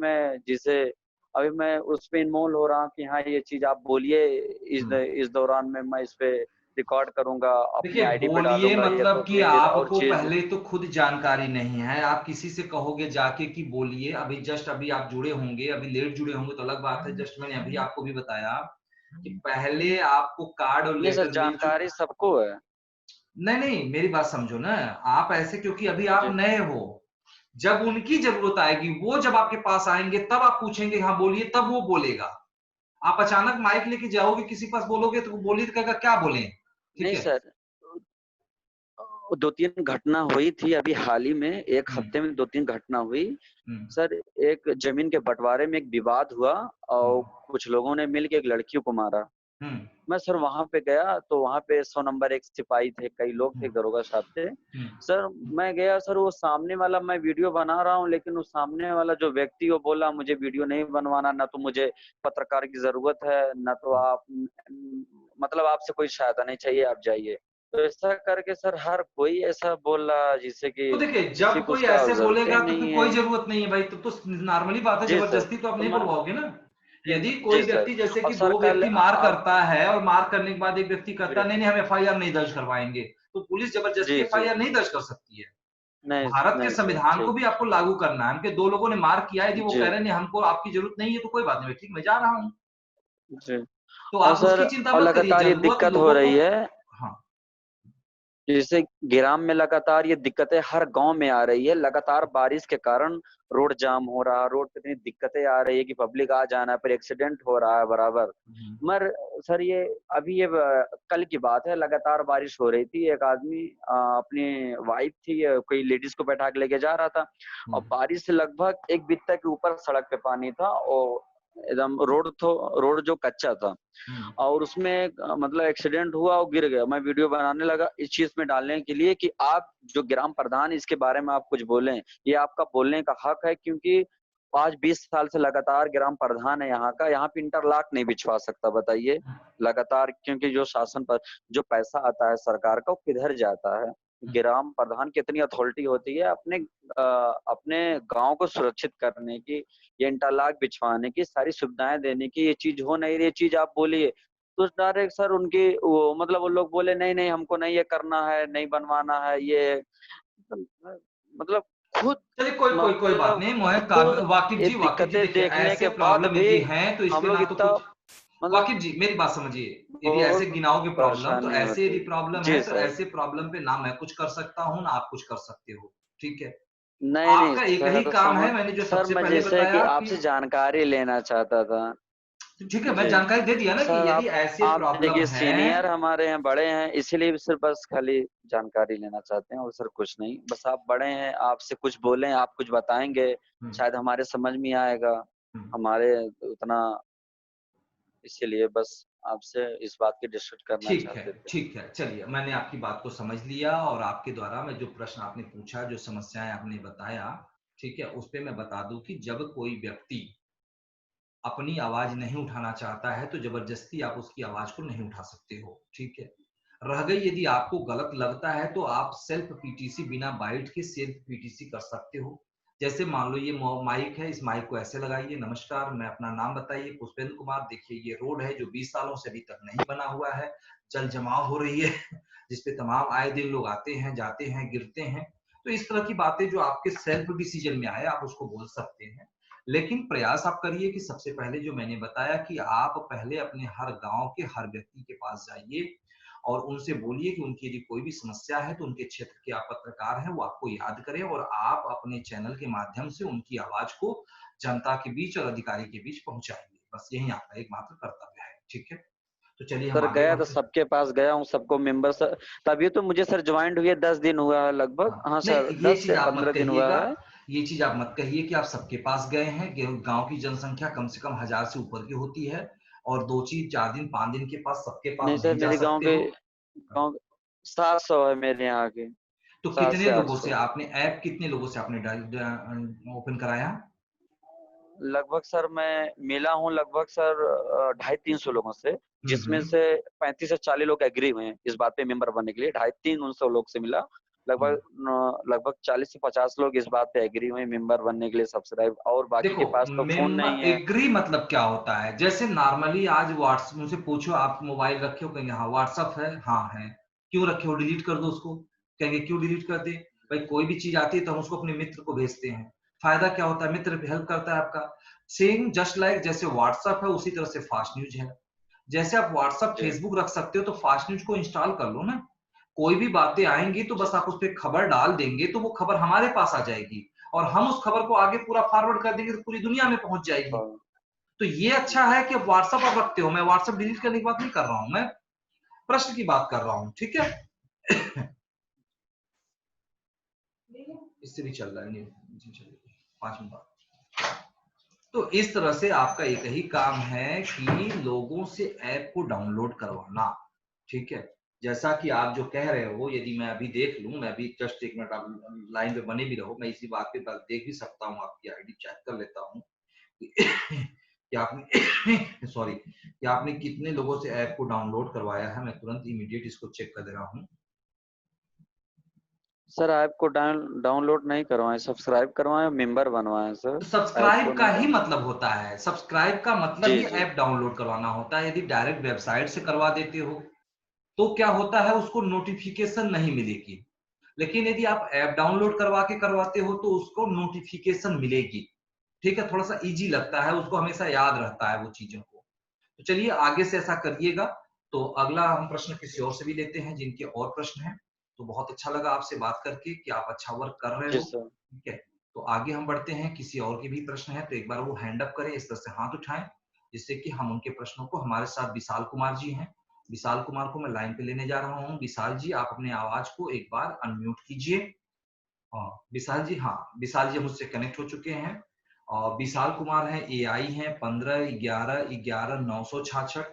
Speaker 4: मैं उस पे इन्वॉल्व हो रहा हूँ कि हाँ ये चीज आप बोलिए,
Speaker 1: हम्म।
Speaker 4: इस दौरान में मैं इस पे रिकॉर्ड करूंगा, अपने
Speaker 1: देखिए,
Speaker 4: आईडी पे
Speaker 1: बोलिए
Speaker 4: डालूंगा, या
Speaker 1: मतलब
Speaker 4: तो
Speaker 1: कि
Speaker 4: फिर और
Speaker 1: आपको
Speaker 4: चीज।
Speaker 1: पहले तो खुद जानकारी नहीं है। आप किसी से कहोगे जाके कि बोलिए, अभी आप जुड़े होंगे, अभी लेट जुड़े होंगे तो अलग बात है। जस्ट मैंने अभी आपको भी बताया कि पहले आपको कार्ड और
Speaker 4: नहीं सर,
Speaker 1: लेटर मिल चुका।
Speaker 4: जानकारी सबको है।
Speaker 1: नहीं नहीं, मेरी बात समझो ना। आप ऐसे, क्योंकि अभी आप
Speaker 4: जी
Speaker 1: नए हो, जब उनकी जरूरत आएगी, वो जब आपके पास आएंगे तब आप पूछेंगे हाँ बोलिए, तब वो बोलेगा। आप अचानक माइक लेके जाओगे किसी के पास बोलोगे तो वो बोलिए तो कहेगा क्या बोले। ठीक
Speaker 4: नहीं
Speaker 1: है।
Speaker 4: सर, 2-3 घटना हुई थी अभी हाल ही में, एक
Speaker 1: हम्म।
Speaker 4: हफ्ते में 2-3 घटना हुई।
Speaker 1: हम्म।
Speaker 4: सर एक जमीन के बंटवारे में एक विवाद हुआ, और
Speaker 1: हम्म।
Speaker 4: कुछ लोगों ने मिलकर एक लड़की को मारा।
Speaker 1: हम्म।
Speaker 4: मैं सर वहां पे गया तो वहां पे 100 नंबर एक सिपाही थे, कई लोग थे,
Speaker 1: हम्म।
Speaker 4: दरोगा साहब थे।
Speaker 1: हम्म।
Speaker 4: सर मैं गया, सर वो सामने वाला, मैं वीडियो बना रहा हूँ, लेकिन वो सामने वाला जो व्यक्ति, वो बोला मुझे वीडियो नहीं बनवाना, ना तो मुझे पत्रकार की जरूरत है, ना तो आप मतलब आपसे कोई सहायता नहीं चाहिए, आप जाइए। तो ऐसा करके सर हर कोई ऐसा बोल रहा जिससे कि
Speaker 1: तो देखिए,
Speaker 4: किसी
Speaker 1: जब
Speaker 4: को
Speaker 1: कोई
Speaker 4: उसका
Speaker 1: ऐसे
Speaker 4: जरूरत ही
Speaker 1: बोलेगा तो फिर
Speaker 4: नहीं
Speaker 1: कोई
Speaker 4: है।
Speaker 1: जरूरत नहीं है भाई, तब तो नॉर्मली बात है,
Speaker 4: जी सर,
Speaker 1: जबरदस्ती तो आप
Speaker 4: तो
Speaker 1: नहीं
Speaker 4: मैं,
Speaker 1: बुलवाओगे ना। यदि कोई
Speaker 4: जी सर,
Speaker 1: व्यक्ति, जैसे
Speaker 4: और
Speaker 1: कि
Speaker 4: सर
Speaker 1: दो
Speaker 4: कल
Speaker 1: व्यक्ति मार
Speaker 4: आप,
Speaker 1: करता है और मार करने के बाद एक व्यक्ति कहता
Speaker 4: जी
Speaker 1: है नहीं नहीं हम एफआईआर नहीं दर्ज करवाएंगे, तो पुलिस जबरदस्ती
Speaker 4: जी जी,
Speaker 1: एफआईआर नहीं दर्ज कर सकती है।
Speaker 4: नहीं
Speaker 1: भारत के
Speaker 4: नहीं सर,
Speaker 1: संविधान को
Speaker 4: ठीक,
Speaker 1: भी आपको लागू करना है। हमके दो लोगों ने मार किया है, यदि वो
Speaker 4: जी
Speaker 1: कह रहे हैं नहीं हमको आपकी जरूरत नहीं है तो कोई बात नहीं, ठीक मैं जा रहा हूँ।
Speaker 4: जी।
Speaker 1: तो
Speaker 4: और
Speaker 1: आप
Speaker 4: सर
Speaker 1: उसकी चिंता
Speaker 4: और
Speaker 1: मत करिए,
Speaker 4: लगातार ये
Speaker 1: जरूरत
Speaker 4: दिक्कत हो
Speaker 1: लोगों को।
Speaker 4: रही है,
Speaker 1: हाँ।
Speaker 4: जैसे ग्राम में लगातार ये दिक्कतें हर गांव में आ रही है, लगातार बारिश के कारण रोड जाम हो रहा है, रोड पे इतनी दिक्कतें आ रही है कि पब्लिक आ जाना है, पर एक्सीडेंट हो रहा है बराबर। मगर सर ये अभी ये कल की बात है, लगातार बारिश हो रही थी, एक आदमी अपनी वाइफ थी, कोई लेडीज को बैठा के लेके जा रहा था, और बारिश से लगभग एक बित्ता के ऊपर सड़क पे पानी था, और एकदम रोड जो कच्चा था, और उसमें मतलब एक्सीडेंट हुआ और गिर गया। मैं वीडियो बनाने लगा इस चीज में डालने के लिए कि आप जो ग्राम प्रधान, इसके बारे में आप कुछ बोलें, ये आपका बोलने का हक है, क्योंकि आज 20 साल से लगातार ग्राम प्रधान है यहाँ का, यहाँ पे इंटरलॉक नहीं बिछवा सकता, बताइए लगातार, क्योंकि जो शासन पर जो पैसा आता है सरकार का, वो किधर जाता है। ग्राम प्रधान की इतनी अथॉरिटी होती है अपने गांव को सुरक्षित करने की, ये इंटरलॉक बिछवाने की, सारी सुविधाएं देने की, ये चीज हो नहीं रही, ये चीज आप बोलिए। तो डायरेक्ट सर उनकी वो मतलब वो लोग बोले नहीं नहीं हमको नहीं ये करना है, नहीं बनवाना है ये, मतलब खुद,
Speaker 1: चलिए, कोई बात
Speaker 4: मतलब
Speaker 1: नहीं मोहे
Speaker 4: खुद ये
Speaker 1: वाकिब जी
Speaker 4: दिक्कतें
Speaker 1: देखिए,
Speaker 4: देखने
Speaker 1: ऐसे
Speaker 4: के बाद
Speaker 1: प्रॉब्लम
Speaker 4: भी
Speaker 1: यदि है तो इस
Speaker 4: हम
Speaker 1: पे
Speaker 4: लोग
Speaker 1: ना तो
Speaker 4: इतना
Speaker 1: कुछ।
Speaker 4: मतलब
Speaker 1: वाकिब जी मेरी बात समझिए, यदि ऐसे
Speaker 4: बहुत
Speaker 1: गिनाओगे प्रॉब्लम तो
Speaker 4: परेशानी
Speaker 1: ऐसे
Speaker 4: होती
Speaker 1: यदि
Speaker 4: है।
Speaker 1: प्रॉब्लम है
Speaker 4: जी
Speaker 1: तो
Speaker 4: सर,
Speaker 1: ऐसे प्रॉब्लम पे ना मैं कुछ कर सकता हूँ ना आप कुछ कर सकते हो। ठीक है।
Speaker 4: नहीं नहीं
Speaker 1: आपका एक ही
Speaker 4: सर,
Speaker 1: काम है, मैंने जो
Speaker 4: सर
Speaker 1: सबसे
Speaker 4: मैं
Speaker 1: पहले
Speaker 4: जैसे कि
Speaker 1: बताया कि
Speaker 4: आपसे जानकारी लेना चाहता था।
Speaker 1: ठीक है, मैं
Speaker 4: जी
Speaker 1: जानकारी दे दिया ना कि
Speaker 4: सर,
Speaker 1: यदि ऐसे
Speaker 4: आप
Speaker 1: प्रॉब्लम
Speaker 4: देखिए
Speaker 1: है।
Speaker 4: सीनियर हमारे हैं, बड़े हैं, इसीलिए सिर्फ बस खाली जानकारी लेना चाहते हैं, और सर कुछ नहीं, बस आप बड़े हैं, आपसे कुछ बोलें, आप कुछ बताएंगे,
Speaker 1: हम्म।
Speaker 4: शायद हमारे समझ में आएगा,
Speaker 1: हम्म।
Speaker 4: हमारे उतना, इसीलिए बस आपसे इस बात की डिस्कस करना चाहते थे।
Speaker 1: ठीक है, चलिए मैंने आपकी बात को समझ लिया, और आपके द्वारा मैं जो प्रश्न आपने पूछा, जो समस्याएं आपने बताया, ठीक है, उस पे मैं बता दूं कि जब कोई व्यक्ति अपनी आवाज नहीं उठाना चाहता है तो जबरदस्ती आप उसकी आवाज को नहीं उठा सकते हो। ठीक है। रह गई, यदि आपको गलत लगता है तो आप सेल्फ पीटीसी बिना बाइट के सेल्फ पीटीसी कर सकते हो। जैसे मान लो ये माइक है, इस माइक को ऐसे लगाइए, नमस्कार, मैं अपना नाम बताइए, पुष्पेंद्र कुमार, देखिए ये रोड है जो 20 सालों से अभी तक नहीं बना हुआ है, जल जमाव हो रही है जिसपे तमाम आए दिन लोग आते हैं, जाते हैं, गिरते हैं। तो इस तरह की बातें जो आपके सेल्फ डिसीजन में आए, आप उसको बोल सकते हैं। लेकिन प्रयास आप करिए कि सबसे पहले जो मैंने बताया कि आप पहले अपने हर गाँव के हर व्यक्ति के पास जाइए और उनसे बोलिए कि उनकी यदि कोई भी समस्या है तो उनके क्षेत्र के आप पत्रकार हैं, वो आपको याद करें और आप अपने चैनल के माध्यम से उनकी आवाज को जनता के बीच और अधिकारी के बीच पहुंचाइए। बस यही आपका एकमात्र कर्तव्य है। ठीक है, तो चलिए हम
Speaker 4: सर
Speaker 1: आगे
Speaker 4: गया तो
Speaker 1: बढ़ते हैं।
Speaker 4: सबके पास गया हूँ, सबको मेंबर सर, तभी तो मुझे सर ज्वाइंट हुए 10 दिन हुआ है लगभग। हाँ सर,
Speaker 1: नहीं, ये
Speaker 4: 10
Speaker 1: चीज
Speaker 4: से
Speaker 1: आप मत
Speaker 4: 15 दिन हुआ
Speaker 1: कहिएगा,
Speaker 4: है।
Speaker 1: ये चीज आप मत कहिए कि आप सबके पास गए हैं। गांव की जनसंख्या कम से कम 1000 से ऊपर की होती है और 2 चीज 4 दिन 5 दिन के पास सबके पास
Speaker 4: नहीं सर,
Speaker 1: नहीं जा
Speaker 4: मेरे गांव
Speaker 1: सकते
Speaker 4: के
Speaker 1: हो।
Speaker 4: गांव 700 है मेरे यहाँ के,
Speaker 1: तो
Speaker 4: 7
Speaker 1: कितने
Speaker 4: से
Speaker 1: लोगों से
Speaker 4: 800
Speaker 1: आपने ऐप कितने लोगों से आपने ओपन कराया?
Speaker 4: लगभग सर। मैं मिला हूँ लगभग सर 250-300 लोगों से, जिसमें
Speaker 1: हम्म।
Speaker 4: से 35 से 40 लोग एग्री हुए हैं इस बात पे मेंबर बनने के लिए। 250-300 लोग से मिला, लगभग लगभग 40 से 50 लोग इस बात पे एग्री हुए मेंबर बनने के लिए, सब्सक्राइब। और बाकी
Speaker 1: देखो,
Speaker 4: के पास तो फोन नहीं है।
Speaker 1: एग्री मतलब क्या होता है? जैसे नॉर्मली आज व्हाट्सएप मुझसे पूछो, आप मोबाइल रखे हो? कहेंगे हाँ। व्हाट्सएप है? हाँ है। क्यों रखे हो? डिलीट कर दो उसको। कहेंगे क्यों डिलीट कर दे? भाई कोई भी चीज आती है तो हम उसको अपने मित्र को भेजते हैं। फायदा क्या होता है? मित्र हेल्प करता है आपका। सेम जस्ट लाइक जैसे व्हाट्सएप है उसी तरह से फास्ट न्यूज है। जैसे आप व्हाट्सएप
Speaker 4: जी
Speaker 1: फेसबुक रख सकते हो तो फास्ट न्यूज को इंस्टॉल कर लो ना। कोई भी बातें आएंगी तो बस आप उस पर खबर डाल देंगे तो वो खबर हमारे पास आ जाएगी और हम उस खबर को आगे पूरा फॉरवर्ड कर देंगे तो पूरी दुनिया में पहुंच जाएगी।
Speaker 4: हाँ,
Speaker 1: तो ये अच्छा है कि व्हाट्सएप आप रखते हो। मैं व्हाट्सएप डिलीट करने की बात नहीं कर रहा हूं, मैं प्रश्न की बात कर रहा हूं। ठीक है इससे भी चल रहा है नहीं, 5 मिनट बाद। तो इस तरह से आपका एक ही काम है कि लोगों से ऐप को डाउनलोड करवाना। ठीक है, जैसा कि आप जो कह रहे हो, यदि मैं अभी देख लूं, मैं अभी जस्ट 1 मिनट आप लाइन पे बने भी रहो, मैं इसी बात पे देख भी सकता हूं, आपकी आईडी चेक कर लेता हूं कि आपने सॉरी कि आपने कितने लोगों से ऐप को डाउनलोड करवाया है। मैं तुरंत इमीडिएट इसको चेक कर दे रहा हूं।
Speaker 4: सर ऐप को डाउनलोड नहीं करवाए, सब्सक्राइब करवाए, मेंबर बनवाए सर।
Speaker 1: तो
Speaker 4: ऐप को
Speaker 1: सब्सक्राइब का
Speaker 4: नहीं
Speaker 1: ही
Speaker 4: डाउन।
Speaker 1: मतलब होता है, सब्सक्राइब का मतलब
Speaker 4: जी
Speaker 1: ही
Speaker 4: जी।
Speaker 1: ऐप डाउनलोड करवाना होता है। यदि डायरेक्ट वेबसाइट से करवा देते हो तो क्या होता है, उसको नोटिफिकेशन नहीं मिलेगी। लेकिन यदि आप ऐप डाउनलोड करवा के करवाते हो तो उसको नोटिफिकेशन मिलेगी। ठीक है, थोड़ा सा इजी लगता है, उसको हमेशा याद रहता है वो चीजों को। तो चलिए आगे से ऐसा करिएगा। तो अगला हम प्रश्न किसी और से भी लेते हैं जिनके और प्रश्न हैं। तो बहुत अच्छा लगा आपसे बात करके कि आप अच्छा वर्क कर रहे
Speaker 4: जी
Speaker 1: हो।
Speaker 4: सर।
Speaker 1: ठीक है, तो आगे हम बढ़ते हैं। किसी और के भी प्रश्न है तो एक बार वो हैंड अप करें, इस तरह से हाथ उठाएं, जिससे कि हम उनके प्रश्नों को, हमारे साथ विशाल कुमार जी हैं, विशाल कुमार को मैं लाइन पे लेने जा रहा हूँ। विशाल जी, आप अपने आवाज को एक बार अनम्यूट कीजिए। हाँ विशाल जी, हाँ विशाल जी मुझसे कनेक्ट हो चुके हैं। और विशाल कुमार हैं, एआई हैं, 151111 966।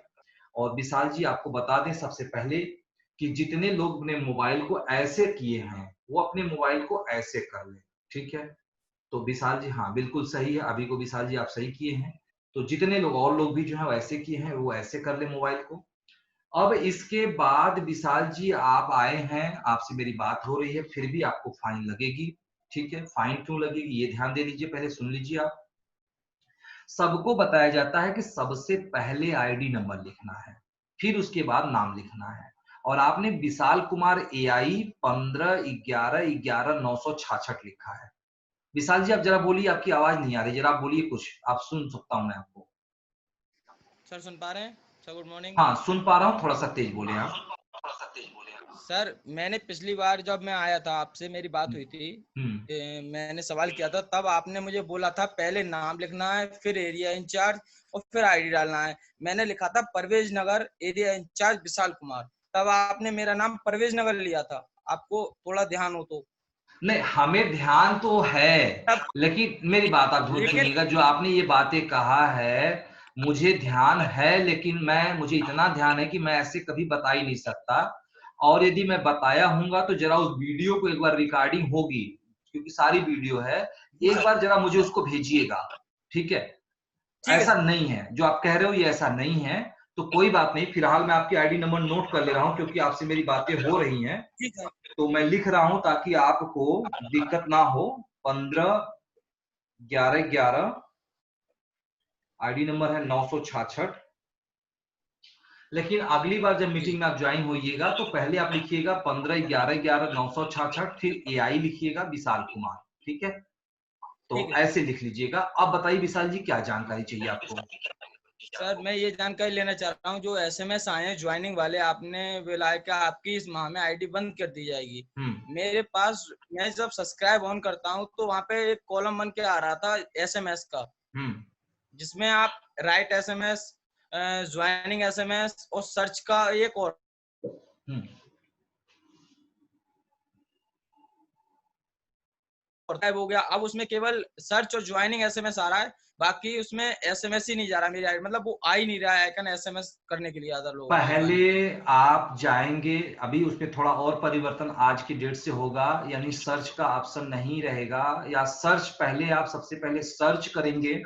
Speaker 1: और विशाल जी आपको बता दें सबसे पहले कि जितने लोग ने मोबाइल को ऐसे किए हैं वो अपने मोबाइल को ऐसे कर लें। ठीक है, तो विशाल जी हाँ बिल्कुल सही है, अभी को विशाल जी आप सही किए हैं। तो जितने लोग और लोग भी जो है वो ऐसे किए हैं वो ऐसे कर ले मोबाइल को। अब इसके बाद विशाल जी आप आए हैं, आपसे मेरी बात हो रही है, फिर भी आपको फाइन लगेगी। ठीक है, फाइन क्यों लगेगी ये ध्यान दे लीजिए, पहले सुन लीजिए आप। सबको बताया जाता है कि सबसे पहले आईडी नंबर लिखना है, फिर उसके बाद नाम लिखना है। और आपने विशाल कुमार एआई 151111 966 लिखा है। विशाल जी आप जरा बोलिए, आपकी आवाज नहीं आ रही, जरा आप बोलिए कुछ, आप सुन सकता हूं मैं आपको।
Speaker 5: सर सुन पा रहे हैं? Sir good morning.
Speaker 1: हाँ सुन पा रहा हूँ, थोड़ा सा तेज बोले आप।
Speaker 5: सर मैंने पिछली बार जब मैं आया था आपसे मेरी बात हुई थी,
Speaker 1: हम्म।
Speaker 5: मैंने सवाल किया था, तब आपने मुझे बोला था पहले नाम लिखना है, फिर एरिया इंचार्ज और फिर आईडी डालना है। मैंने लिखा था परवेज नगर, एरिया इंचार्ज विशाल कुमार। तब आपने मेरा नाम परवेज नगर लिया था, आपको थोड़ा ध्यान हो तो।
Speaker 1: नहीं, हमें ध्यान तो है,
Speaker 5: तब
Speaker 1: लेकिन मेरी बात आप
Speaker 5: लेकिन
Speaker 1: सुनिएगा, जो आपने ये बातें कहा है मुझे ध्यान है, लेकिन मुझे इतना ध्यान है कि मैं ऐसे कभी बता ही नहीं सकता। और यदि मैं बताया हूंगा तो जरा उस वीडियो को एक बार, रिकॉर्डिंग होगी क्योंकि सारी वीडियो है,
Speaker 5: जी
Speaker 1: एक
Speaker 5: सर,
Speaker 1: बार जरा मुझे उसको भेजिएगा। ठीक है,
Speaker 5: ठीक है
Speaker 1: ऐसा
Speaker 5: सर,
Speaker 1: नहीं है जो आप कह रहे हो, ये ऐसा नहीं है। तो कोई बात नहीं, फिलहाल मैं आपकी आईडी नंबर नोट कर ले रहा हूं क्योंकि आपसे मेरी बातें हो रही हैं।
Speaker 5: ठीक है।
Speaker 1: तो मैं लिख रहा हूं ताकि आपको दिक्कत ना हो। 15 1111, आईडी नंबर है 966। लेकिन अगली बार जब मीटिंग में आप ज्वाइन होइएगा तो पहले आप लिखिएगा 15/11/11/966, फिर एआई लिखिएगा विशाल कुमार, ठीक है? तो
Speaker 5: ठीक है।
Speaker 1: ऐसे लिख लीजिएगा। अब बताइए विशाल जी, क्या जानकारी चाहिए आपको?
Speaker 5: सर मैं ये जानकारी लेना चाह रहा हूँ, जो एसएमएस आए हैं ज्वाइनिंग वाले, आपने बोला कि आपकी इस माह में आईडी बंद कर दी जाएगी। मेरे पास मैं जब सब्सक्राइब ऑन करता हूँ तो वहाँ पे एक कॉलम बन के आ रहा था एसएमएस का, जिसमें आप राइट एसएमएस, ज्वाइनिंग एसएमएस और सर्च का एक और टाइप हो गया। अब उसमें केवल सर्च और ज्वाइनिंग एसएमएस आ रहा है, बाकी उसमें एसएमएस ही नहीं जा रहा मेरी आईडी, मतलब वो आ ही नहीं रहा है आइकन एसएमएस करने के लिए अदर लोगों को।
Speaker 1: पहले आप जाएंगे, अभी उसमें थोड़ा और परिवर्तन आज की डेट से होगा, यानी सर्च का ऑप्शन नहीं रहेगा, या सर्च पहले आप सबसे पहले सर्च करेंगे,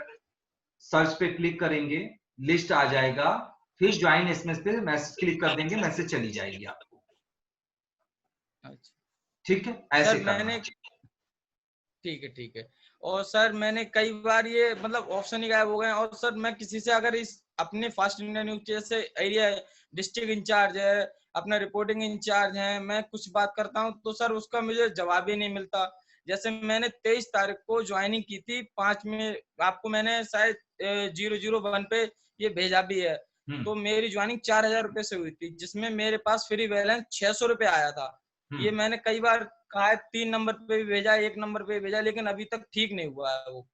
Speaker 1: सर्च पे क्लिक करेंगे, लिस्ट आ जाएगा, फिर ज्वाइन एसएमएस पे मैसेज क्लिक कर देंगे, मैसेज चली जाएगी आपको। ठीक है, ऐसे करना है।
Speaker 5: ठीक है। और सर मैंने कई बार ये मतलब ऑप्शन ही गायब हो गए। और सर मैं किसी से अगर इस अपने फास्ट इंडिया न्यूज जैसे एरिया डिस्ट्रिक्ट इंचार्ज है, अपना रिपोर्टिंग इंचार्ज है, मैं कुछ बात करता हूँ तो सर उसका मुझे जवाब ही नहीं मिलता। जैसे मैंने 23 तारीख को ज्वाइनिंग की थी, 5 में आपको मैंने शायद 001 पे ये भेजा भी है। तो मेरी ज्वाइनिंग 4000 रुपए से हुई थी, जिसमें मेरे पास फ्री बैलेंस 600 रुपए आया था। ये मैंने कई बार कहा है, 3 नंबर पे भी भेजा, 1 नंबर पे भेजा, लेकिन अभी तक ठीक नहीं हुआ है वो।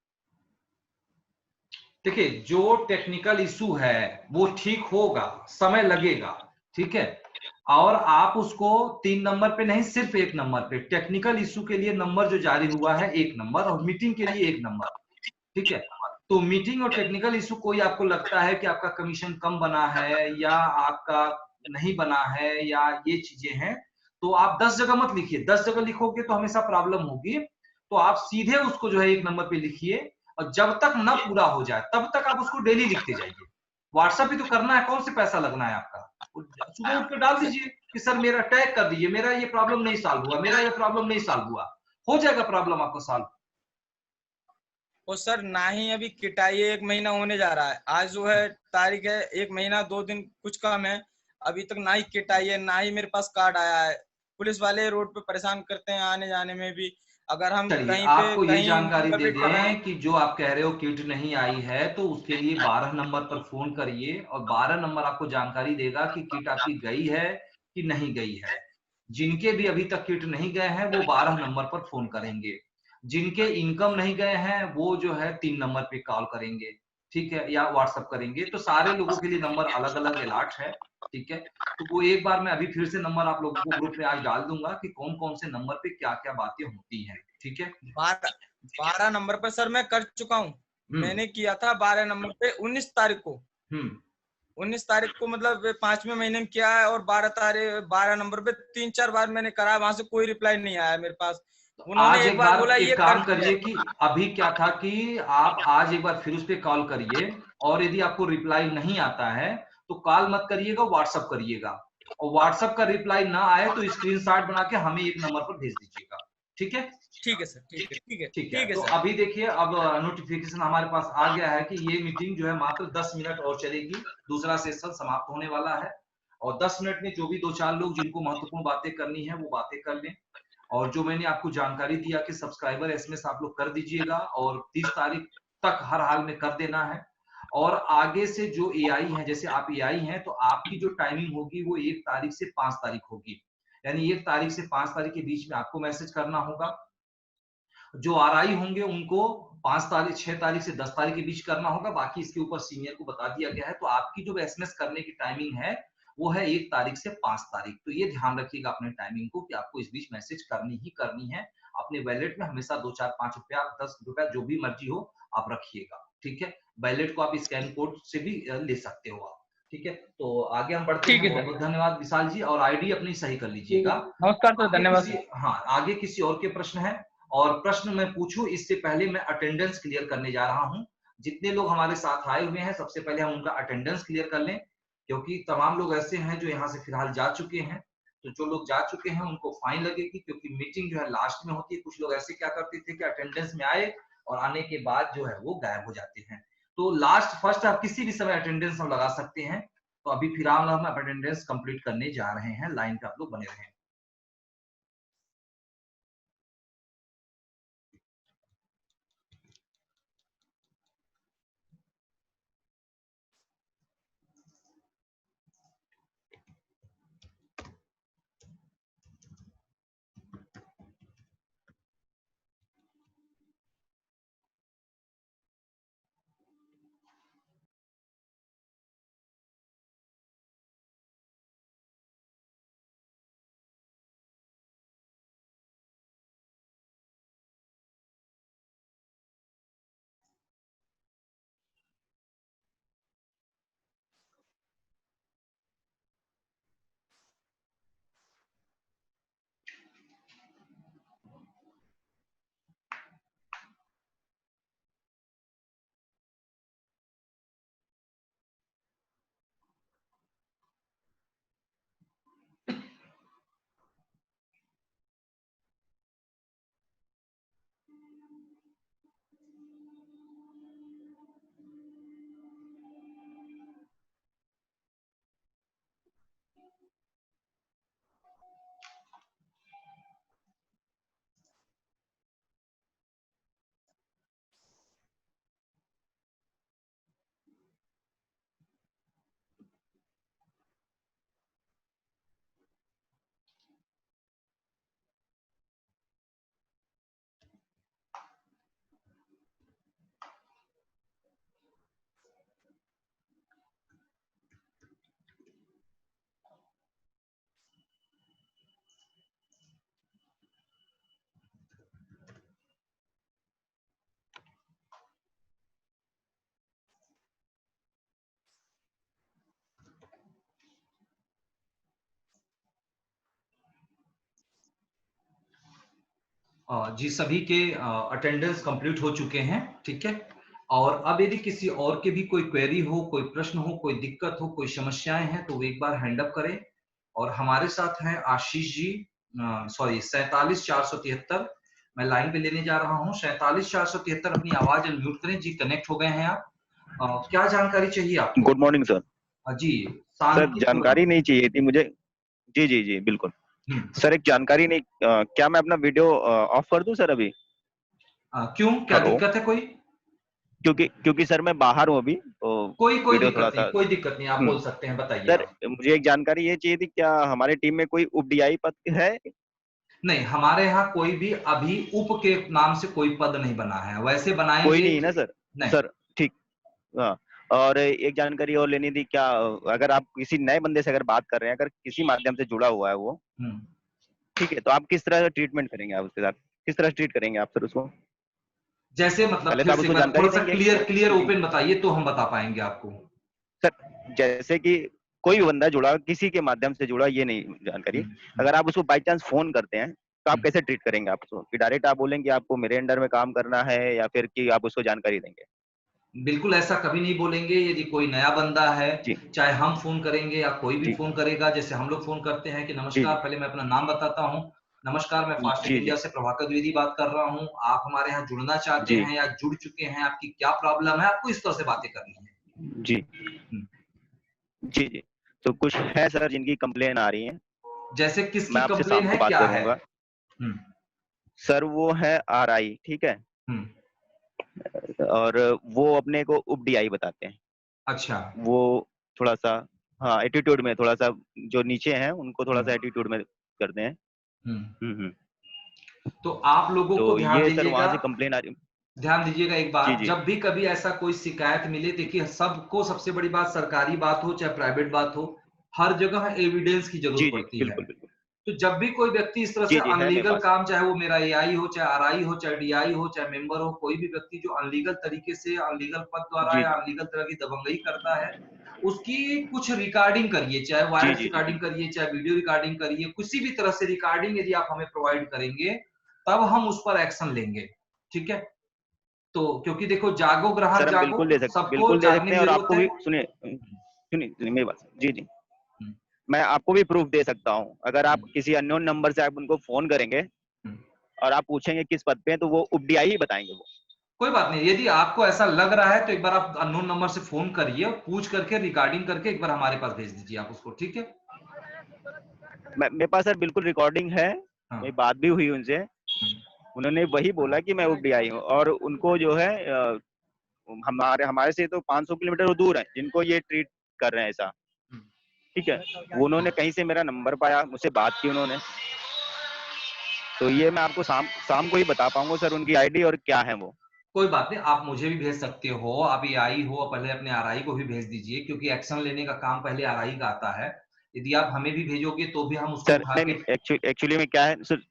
Speaker 1: देखिए, जो टेक्निकल इशू है वो ठीक होगा, समय लगेगा, ठीक है? और आप उसको 3 नंबर पे नहीं, सिर्फ 1 नंबर पे, टेक्निकल इशू के लिए नंबर जो जारी हुआ है 1 नंबर, और मीटिंग के लिए 1 नंबर, ठीक है? तो मीटिंग और टेक्निकल इशू कोई आपको लगता है कि आपका कमीशन कम बना है या आपका नहीं बना है या ये चीजें हैं, तो आप 10 जगह मत लिखिए। 10 जगह लिखोगे तो हमेशा प्रॉब्लम होगी। तो आप सीधे उसको जो है 1 नंबर पे लिखिए, और जब तक ना पूरा हो जाए तब तक आप उसको डेली लिखते जाइए। व्हाट्सएप ही तो करना है, कौन से पैसा लगना है आपका? सुबह उठ के डाल दीजिए कि सर मेरा टैग कर दीजिए, मेरा ये प्रॉब्लम नहीं सॉल्व हुआ, मेरा ये प्रॉब्लम नहीं सॉल्व हुआ, हो जाएगा प्रॉब्लम आपका सॉल्व।
Speaker 5: और सर ना ही अभी किटाई 1 महीना होने जा रहा है, आज जो है तारीख है 1 महीना 2 दिन कुछ कम है, अभी तक ना ही किटाई है, ना ही मेरे पास कार्ड आया है। पुलिस वाले रोड पे परेशान करते हैं आने जाने में भी। अगर हम कहीं
Speaker 1: आपको
Speaker 5: पे
Speaker 1: ये
Speaker 5: कहीं
Speaker 1: जानकारी दे
Speaker 5: कर रहे
Speaker 1: दें
Speaker 5: हैं
Speaker 1: कि जो आप कह रहे हो किट नहीं आई है, तो उसके लिए 12 नंबर पर फोन करिए, और 12 नंबर आपको जानकारी देगा कि किट आपकी गई है कि नहीं गई है। जिनके भी अभी तक किट नहीं गए हैं वो 12 नंबर पर फोन करेंगे। जिनके इनकम नहीं गए हैं वो जो है 3 नंबर पे कॉल करेंगे, ठीक है, या व्हाट्सएप करेंगे। तो सारे लोगों के लिए नंबर अलग अलग अलॉट है, ठीक है? तो वो एक बार मैं अभी फिर से नंबर आप लोगों को ग्रुप में आज डाल दूंगा कि कौन कौन से नंबर पे क्या क्या बातें होती हैं, ठीक है?
Speaker 5: 12 नंबर पर सर मैं कर चुका हूँ। मैंने किया था 12 नंबर पे 19 तारीख को। 19 तारीख को मतलब 5वें महीने में किया है, और 12 नंबर पे 3-4 बार मैंने करा, वहां से कोई रिप्लाई नहीं आया मेरे पास। उन्होंने
Speaker 1: आज
Speaker 5: एक बार बोला ये
Speaker 1: काम करिए कि अभी क्या था कि आप आज एक बार फिर उस पर कॉल करिए, और यदि आपको रिप्लाई नहीं आता है तो कॉल मत करिएगा, व्हाट्सएप करिएगा, और व्हाट्सएप का रिप्लाई ना आए तो स्क्रीनशॉट बना के हमें 1 नंबर पर भेज दीजिएगा, ठीक है?
Speaker 5: ठीक है सर, ठीक है
Speaker 1: तो
Speaker 5: सर।
Speaker 1: अभी देखिए, अब नोटिफिकेशन हमारे पास आ गया है कि ये मीटिंग जो है मात्र 10 मिनट और चलेगी, दूसरा सेशन समाप्त होने वाला है, और 10 मिनट में जो भी 2-4 लोग जिनको महत्वपूर्ण बातें करनी है वो बातें कर लें। और जो मैंने आपको जानकारी दिया कि सब्सक्राइबर एसएमएस आप लोग कर दीजिएगा, और 30 तारीख तक हर हाल में कर देना है। और आगे से जो एआई है, जैसे आप एआई हैं तो आपकी जो टाइमिंग होगी वो 1 तारीख से 5 तारीख होगी, यानी 1 तारीख से 5 तारीख के बीच में आपको मैसेज करना होगा। जो आरआई होंगे उनको 5 तारीख 6 तारीख से 10 तारीख के बीच करना होगा, बाकी इसके ऊपर सीनियर को बता दिया गया है। तो आपकी जो एसएमएस करने की टाइमिंग है वो है 1 तारीख से 5 तारीख। तो ये ध्यान रखिएगा अपने टाइमिंग को कि आपको इस बीच मैसेज करनी ही करनी है। अपने वैलेट में हमेशा 2, 4, 5 रुपया, 10 रुपया जो भी मर्जी हो आप रखिएगा, ठीक है? वैलेट को आप स्कैन कोड से भी ले सकते हो आप, ठीक है? तो आगे हम बढ़ते हैं। बहुत बहुत धन्यवाद विशाल जी, और आईडी अपनी सही कर लीजिएगा।
Speaker 3: नमस्कार सर, धन्यवाद।
Speaker 1: हाँ, आगे किसी और के प्रश्न है? और प्रश्न मैं पूछूं इससे पहले मैं अटेंडेंस क्लियर करने जा रहा हूं। जितने लोग हमारे साथ आए हुए हैं सबसे पहले हम उनका अटेंडेंस क्लियर कर लें, क्योंकि तमाम लोग ऐसे हैं जो यहाँ से फिलहाल जा चुके हैं। तो जो लोग जा चुके हैं उनको फाइन लगेगी, क्योंकि मीटिंग जो है लास्ट में होती है। कुछ लोग ऐसे क्या करते थे कि अटेंडेंस में आए और आने के बाद जो है वो गायब हो जाते हैं। तो लास्ट फर्स्ट आप किसी भी समय अटेंडेंस हम लगा सकते हैं। तो अभी फिलहाल हम अटेंडेंस कंप्लीट करने जा रहे हैं, लाइन पे आप लोग बने रहें। जी, सभी के अटेंडेंस कंप्लीट हो चुके हैं, ठीक है। और अब यदि किसी और के भी कोई क्वेरी हो, कोई प्रश्न हो, कोई दिक्कत हो, कोई समस्याएं हैं, तो वो एक बार हैंड अप करें। और हमारे साथ हैं आशीष जी, सॉरी 47,473। मैं लाइन पे लेने जा रहा हूँ। 47,473, अपनी आवाज अनम्यूट करें जी। कनेक्ट हो गए हैं आप। क्या जानकारी चाहिए आपको?
Speaker 6: Good morning sir.
Speaker 1: जी,
Speaker 6: सर जानकारी नहीं चाहिए थी मुझे। जी जी जी बिल्कुल सर, एक जानकारी नहीं, क्या मैं अपना वीडियो ऑफ कर दूं सर अभी?
Speaker 1: क्यों, क्या
Speaker 6: हेलो?
Speaker 1: दिक्कत है कोई?
Speaker 6: क्योंकि सर मैं बाहर हूँ अभी, तो
Speaker 1: कोई
Speaker 6: वीडियो थोड़ा
Speaker 1: दिक्कत नहीं,
Speaker 6: सा।
Speaker 1: कोई दिक्कत नहीं, आप बोल सकते हैं, बताइए
Speaker 6: सर
Speaker 1: आप।
Speaker 6: मुझे एक जानकारी ये चाहिए थी, क्या हमारे टीम में कोई उप डीआई पद है?
Speaker 1: नहीं, हमारे यहाँ कोई भी अभी उप के नाम से कोई पद नहीं बना है, वैसे
Speaker 6: कोई
Speaker 1: बनाएंगे
Speaker 6: नहीं है ना सर?
Speaker 1: नहीं।
Speaker 6: सर ठीक। हाँ, और एक जानकारी और लेनी थी, क्या अगर आप किसी नए बंदे से अगर बात कर रहे हैं, अगर किसी माध्यम से जुड़ा हुआ है वो, ठीक है, तो आप किस तरह का ट्रीटमेंट करेंगे? आप उसके साथ किस तरह ट्रीट करेंगे आप सर उसको?
Speaker 1: जैसे मतलब
Speaker 6: पहले तो
Speaker 1: फिर
Speaker 6: आप
Speaker 1: से एक
Speaker 6: उसको
Speaker 1: बार थोड़ा
Speaker 6: जानकारी
Speaker 1: सा
Speaker 6: देंगे
Speaker 1: क्लियर क्लियर
Speaker 6: कि
Speaker 1: ओपन बताइए तो हम बता पाएंगे आपको।
Speaker 6: सर जैसे कि कोई भी बंदा जुड़ा, किसी के माध्यम से जुड़ा, ये नहीं जानकारी, अगर आप उसको बाई चांस फोन करते हैं तो आप कैसे ट्रीट करेंगे? आप उसको कि डायरेक्ट आप बोलेंगे आपको मेरे अंडर में काम करना है, या फिर कि आप उसको जानकारी देंगे?
Speaker 1: बिल्कुल ऐसा कभी नहीं बोलेंगे। यदि कोई नया बंदा है,
Speaker 6: जी
Speaker 1: चाहे हम फोन करेंगे या कोई भी
Speaker 6: जी
Speaker 1: फोन करेगा, जैसे हम लोग फोन करते हैं कि
Speaker 6: जी
Speaker 1: नमस्कार, पहले मैं अपना नाम बताता हूँ। नमस्कार, मैं फास्टैग
Speaker 6: जी
Speaker 1: इंडिया
Speaker 6: जी
Speaker 1: से प्रभाकर द्विवेदी बात कर रहा हूँ। आप हमारे यहाँ जुड़ना चाहते
Speaker 6: जी
Speaker 1: हैं या जुड़ चुके हैं, आपकी क्या प्रॉब्लम है, आपको इस तरह से बातें करनी है।
Speaker 6: जी जी जी। तो कुछ है सर जिनकी कंप्लेन आ रही है,
Speaker 1: जैसे किसकी
Speaker 6: मैं आपसे
Speaker 1: कंप्लेन
Speaker 6: शाम
Speaker 1: है,
Speaker 6: को बात
Speaker 1: क्या है?
Speaker 6: करूंगा। सर वो है आरआई, ठीक है, और वो अपने को उप डीआई बताते हैं।
Speaker 1: अच्छा।
Speaker 6: वो थोड़ा सा, हाँ, एटीट्यूड में थोड़ा सा, जो नीचे हैं उनको थोड़ा सा एटीट्यूड में करते हैं। हम्म।
Speaker 1: तो आप लोगों को
Speaker 6: तो
Speaker 1: ध्यान
Speaker 6: ये सर
Speaker 1: दीजिएगा,
Speaker 6: वहां से कंप्लेन आ रही।
Speaker 1: ध्यान दीजिएगा एक
Speaker 6: जी
Speaker 1: बात।
Speaker 6: जी
Speaker 1: जब भी कभी ऐसा कोई शिकायत मिले, देखिए सबको सबसे बड़ी बात, सरकारी बात हो चाहे प्राइवेट बात हो, हर जगह एविडेंस की जरूरत
Speaker 6: जी जी
Speaker 1: पड़ती है।
Speaker 6: बिल्कुल बिल्कुल।
Speaker 1: तो जब भी कोई व्यक्ति इस तरह से
Speaker 6: जी जी है मेरे
Speaker 1: अनलीगल
Speaker 6: पास।
Speaker 1: काम, चाहे वो मेरा एआई हो, चाहे आरआई हो, चाहे डीआई हो, चाहे मेंबर हो, कोई भी व्यक्ति जो अनलीगल तरीके से, अनलीगल पद द्वारा
Speaker 6: जी
Speaker 1: या
Speaker 6: जी
Speaker 1: अनलीगल तरह की दबंगई करता है, उसकी कुछ रिकॉर्डिंग करिए, चाहे
Speaker 6: जी
Speaker 1: वॉइस
Speaker 6: जी जी
Speaker 1: रिकॉर्डिंग करिए, चाहे वीडियो रिकॉर्डिंग करिए, किसी भी तरह से रिकॉर्डिंग यदि आप हमें प्रोवाइड करेंगे, तब हम उस पर एक्शन लेंगे, ठीक है। तो क्योंकि देखो, जागो ग्राहक
Speaker 6: सर हम
Speaker 1: जागो, सबको
Speaker 6: बिल्कुल दे
Speaker 1: जागने
Speaker 6: सकते
Speaker 1: की
Speaker 6: हैं, और
Speaker 1: जरूरत
Speaker 6: आपको
Speaker 1: है।
Speaker 6: भी सुनिए सुनिए सुनिए मेरी बात। जी जी, मैं आपको भी प्रूफ दे सकता हूँ। अगर आप किसी अननोन नंबर से आप उनको फोन करेंगे और आप पूछेंगे किस पद पे हैं, तो वो उप डीआई ही बताएंगे वो।
Speaker 1: कोई बात नहीं, यदि आपको ऐसा लग रहा है तो एक बार आप अननोन नंबर से फोन करिए, पूछ करके रिकॉर्डिंग करके एक बार हमारे पास भेज दीजिए आप उसको, ठीक है?
Speaker 6: मेरे पास सर बिल्कुल रिकॉर्डिंग है,
Speaker 1: हाँ।
Speaker 6: मेरी बात भी हुई उनसे, उन्होंने वही बोला कि मैं UPI हूँ, और उनको जो है हमारे से तो 500 किलोमीटर दूर है जिनको ये ट्रीट कर रहे हैं ऐसा, ठीक है? वो उन्होंने कहीं से मेरा नंबर पाया, मुझसे बात की उन्होंने, तो ये मैं आपको शाम को ही बता पाऊंगा सर उनकी ID और क्या है वो।
Speaker 1: कोई बात नहीं, आप मुझे भी भेज सकते हो, आप AI हो, पहले अपने RI को भी भेज दीजिए, क्योंकि एक्शन लेने का काम पहले RI का आता है। यदि आप हमें भी भेजोगे तो भी हम उसको
Speaker 6: सर
Speaker 1: उठा
Speaker 6: नहीं,
Speaker 1: के
Speaker 6: एक्चुअली में क्या है सर,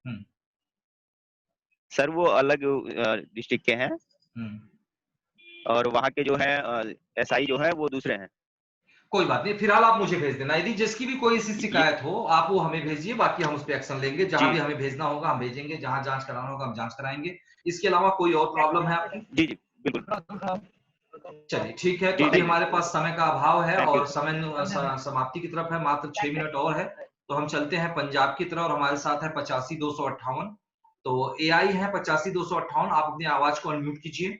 Speaker 1: हम्म,
Speaker 6: सर वो अलग डिस्ट्रिक्ट के हैं और वहाँ के जो है SI जो है वो दूसरे हैं।
Speaker 1: कोई बात नहीं, फिलहाल आप मुझे भेज देना, यदि जिसकी भी कोई ऐसी शिकायत हो आप वो हमें भेजिए, बाकी हम उस पर एक्शन लेंगे, जहां
Speaker 6: जी
Speaker 1: भी हमें भेजना होगा हम भेजेंगे, जहां जांच कराना होगा हम जांच कराएंगे। इसके अलावा कोई और प्रॉब्लम है आपकी?
Speaker 6: जी जी बिल्कुल।
Speaker 1: चलिए ठीक है, तो
Speaker 6: जी
Speaker 1: अभी
Speaker 6: थैंक
Speaker 1: हमारे पास समय का अभाव है
Speaker 6: यू।
Speaker 1: और समय समाप्ति की तरफ है, मात्र 6 मिनट और है, तो हम चलते हैं पंजाब की तरफ और हमारे साथ है 85-258। तो AI है 85-258, आप अपनी आवाज को अनम्यूट कीजिए।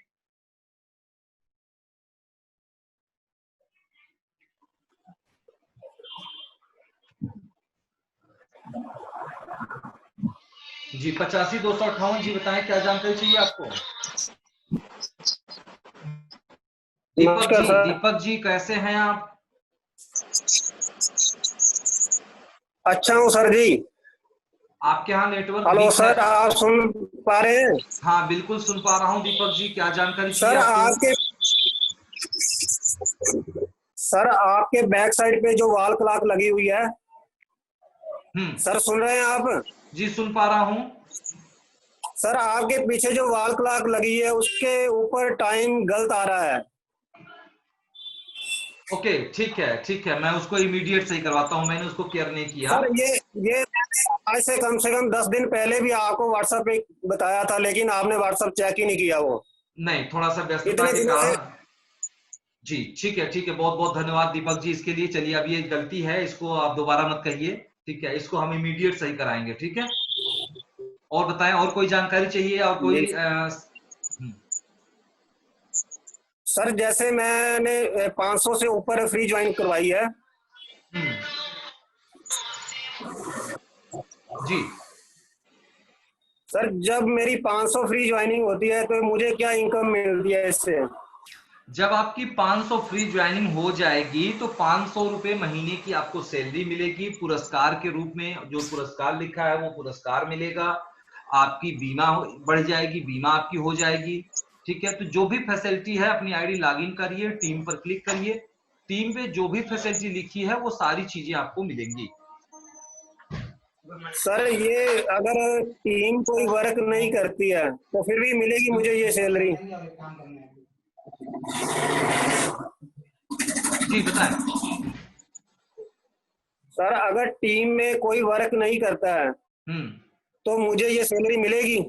Speaker 1: जी 85-258 जी, बताएं क्या जानकारी चाहिए आपको?
Speaker 7: नमस्कार सर।
Speaker 1: दीपक जी कैसे हैं आप?
Speaker 7: अच्छा हूँ सर जी।
Speaker 1: आपके यहाँ नेटवर्क
Speaker 7: हेलो
Speaker 1: वीक है?
Speaker 7: सर, आप सुन पा रहे हैं?
Speaker 1: हाँ बिल्कुल सुन पा रहा हूँ दीपक जी, क्या जानकारी चाहिए
Speaker 7: सर
Speaker 1: आपको?
Speaker 7: आपके बैक साइड पे जो वॉल क्लॉक लगी हुई है, सर सुन रहे हैं आप?
Speaker 1: जी सुन पा रहा हूँ।
Speaker 7: सर आपके पीछे जो वॉल क्लॉक लगी है उसके ऊपर टाइम गलत आ रहा है।
Speaker 1: ओके ठीक है, मैं उसको इमीडिएट सही करवाता हूँ, मैंने उसको केयर नहीं किया।
Speaker 7: सर ये आज से कम 10 दिन पहले भी आपको व्हाट्सएप पे बताया था, लेकिन आपने व्हाट्सएप चेक ही नहीं किया वो।
Speaker 1: नहीं, थोड़ा सा व्यस्तता
Speaker 7: इतने
Speaker 1: के
Speaker 7: दिनों से।
Speaker 1: कारण। जी ठीक है, बहुत बहुत धन्यवाद दीपक जी इसके लिए। चलिए अब ये गलती है, इसको आप दोबारा मत कहिए, ठीक है? इसको हम इमीडिएट सही कराएंगे, ठीक है? और बताएं, और कोई जानकारी चाहिए और कोई
Speaker 7: सर जैसे मैंने 500 से ऊपर फ्री ज्वाइन करवाई है।
Speaker 1: जी
Speaker 7: सर जब मेरी 500 फ्री ज्वाइनिंग होती है तो मुझे क्या इनकम मिलती है इससे?
Speaker 1: जब आपकी 500 फ्री ज्वाइनिंग हो जाएगी तो 500 रुपए महीने की आपको सैलरी मिलेगी, पुरस्कार के रूप में जो पुरस्कार लिखा है वो पुरस्कार मिलेगा, आपकी बीमा बढ़ जाएगी, बीमा आपकी हो जाएगी, ठीक है? तो जो भी फैसिलिटी है अपनी आईडी लॉगिन करिए, टीम पर क्लिक करिए, टीम पे जो भी फैसिलिटी लिखी है वो सारी चीजें आपको मिलेंगी।
Speaker 7: सर ये अगर टीम कोई वर्क नहीं करती है तो फिर भी मिलेगी मुझे ये सैलरी?
Speaker 1: जी बताएं।
Speaker 7: सर अगर टीम में कोई वर्क नहीं करता है तो मुझे ये सैलरी मिलेगी?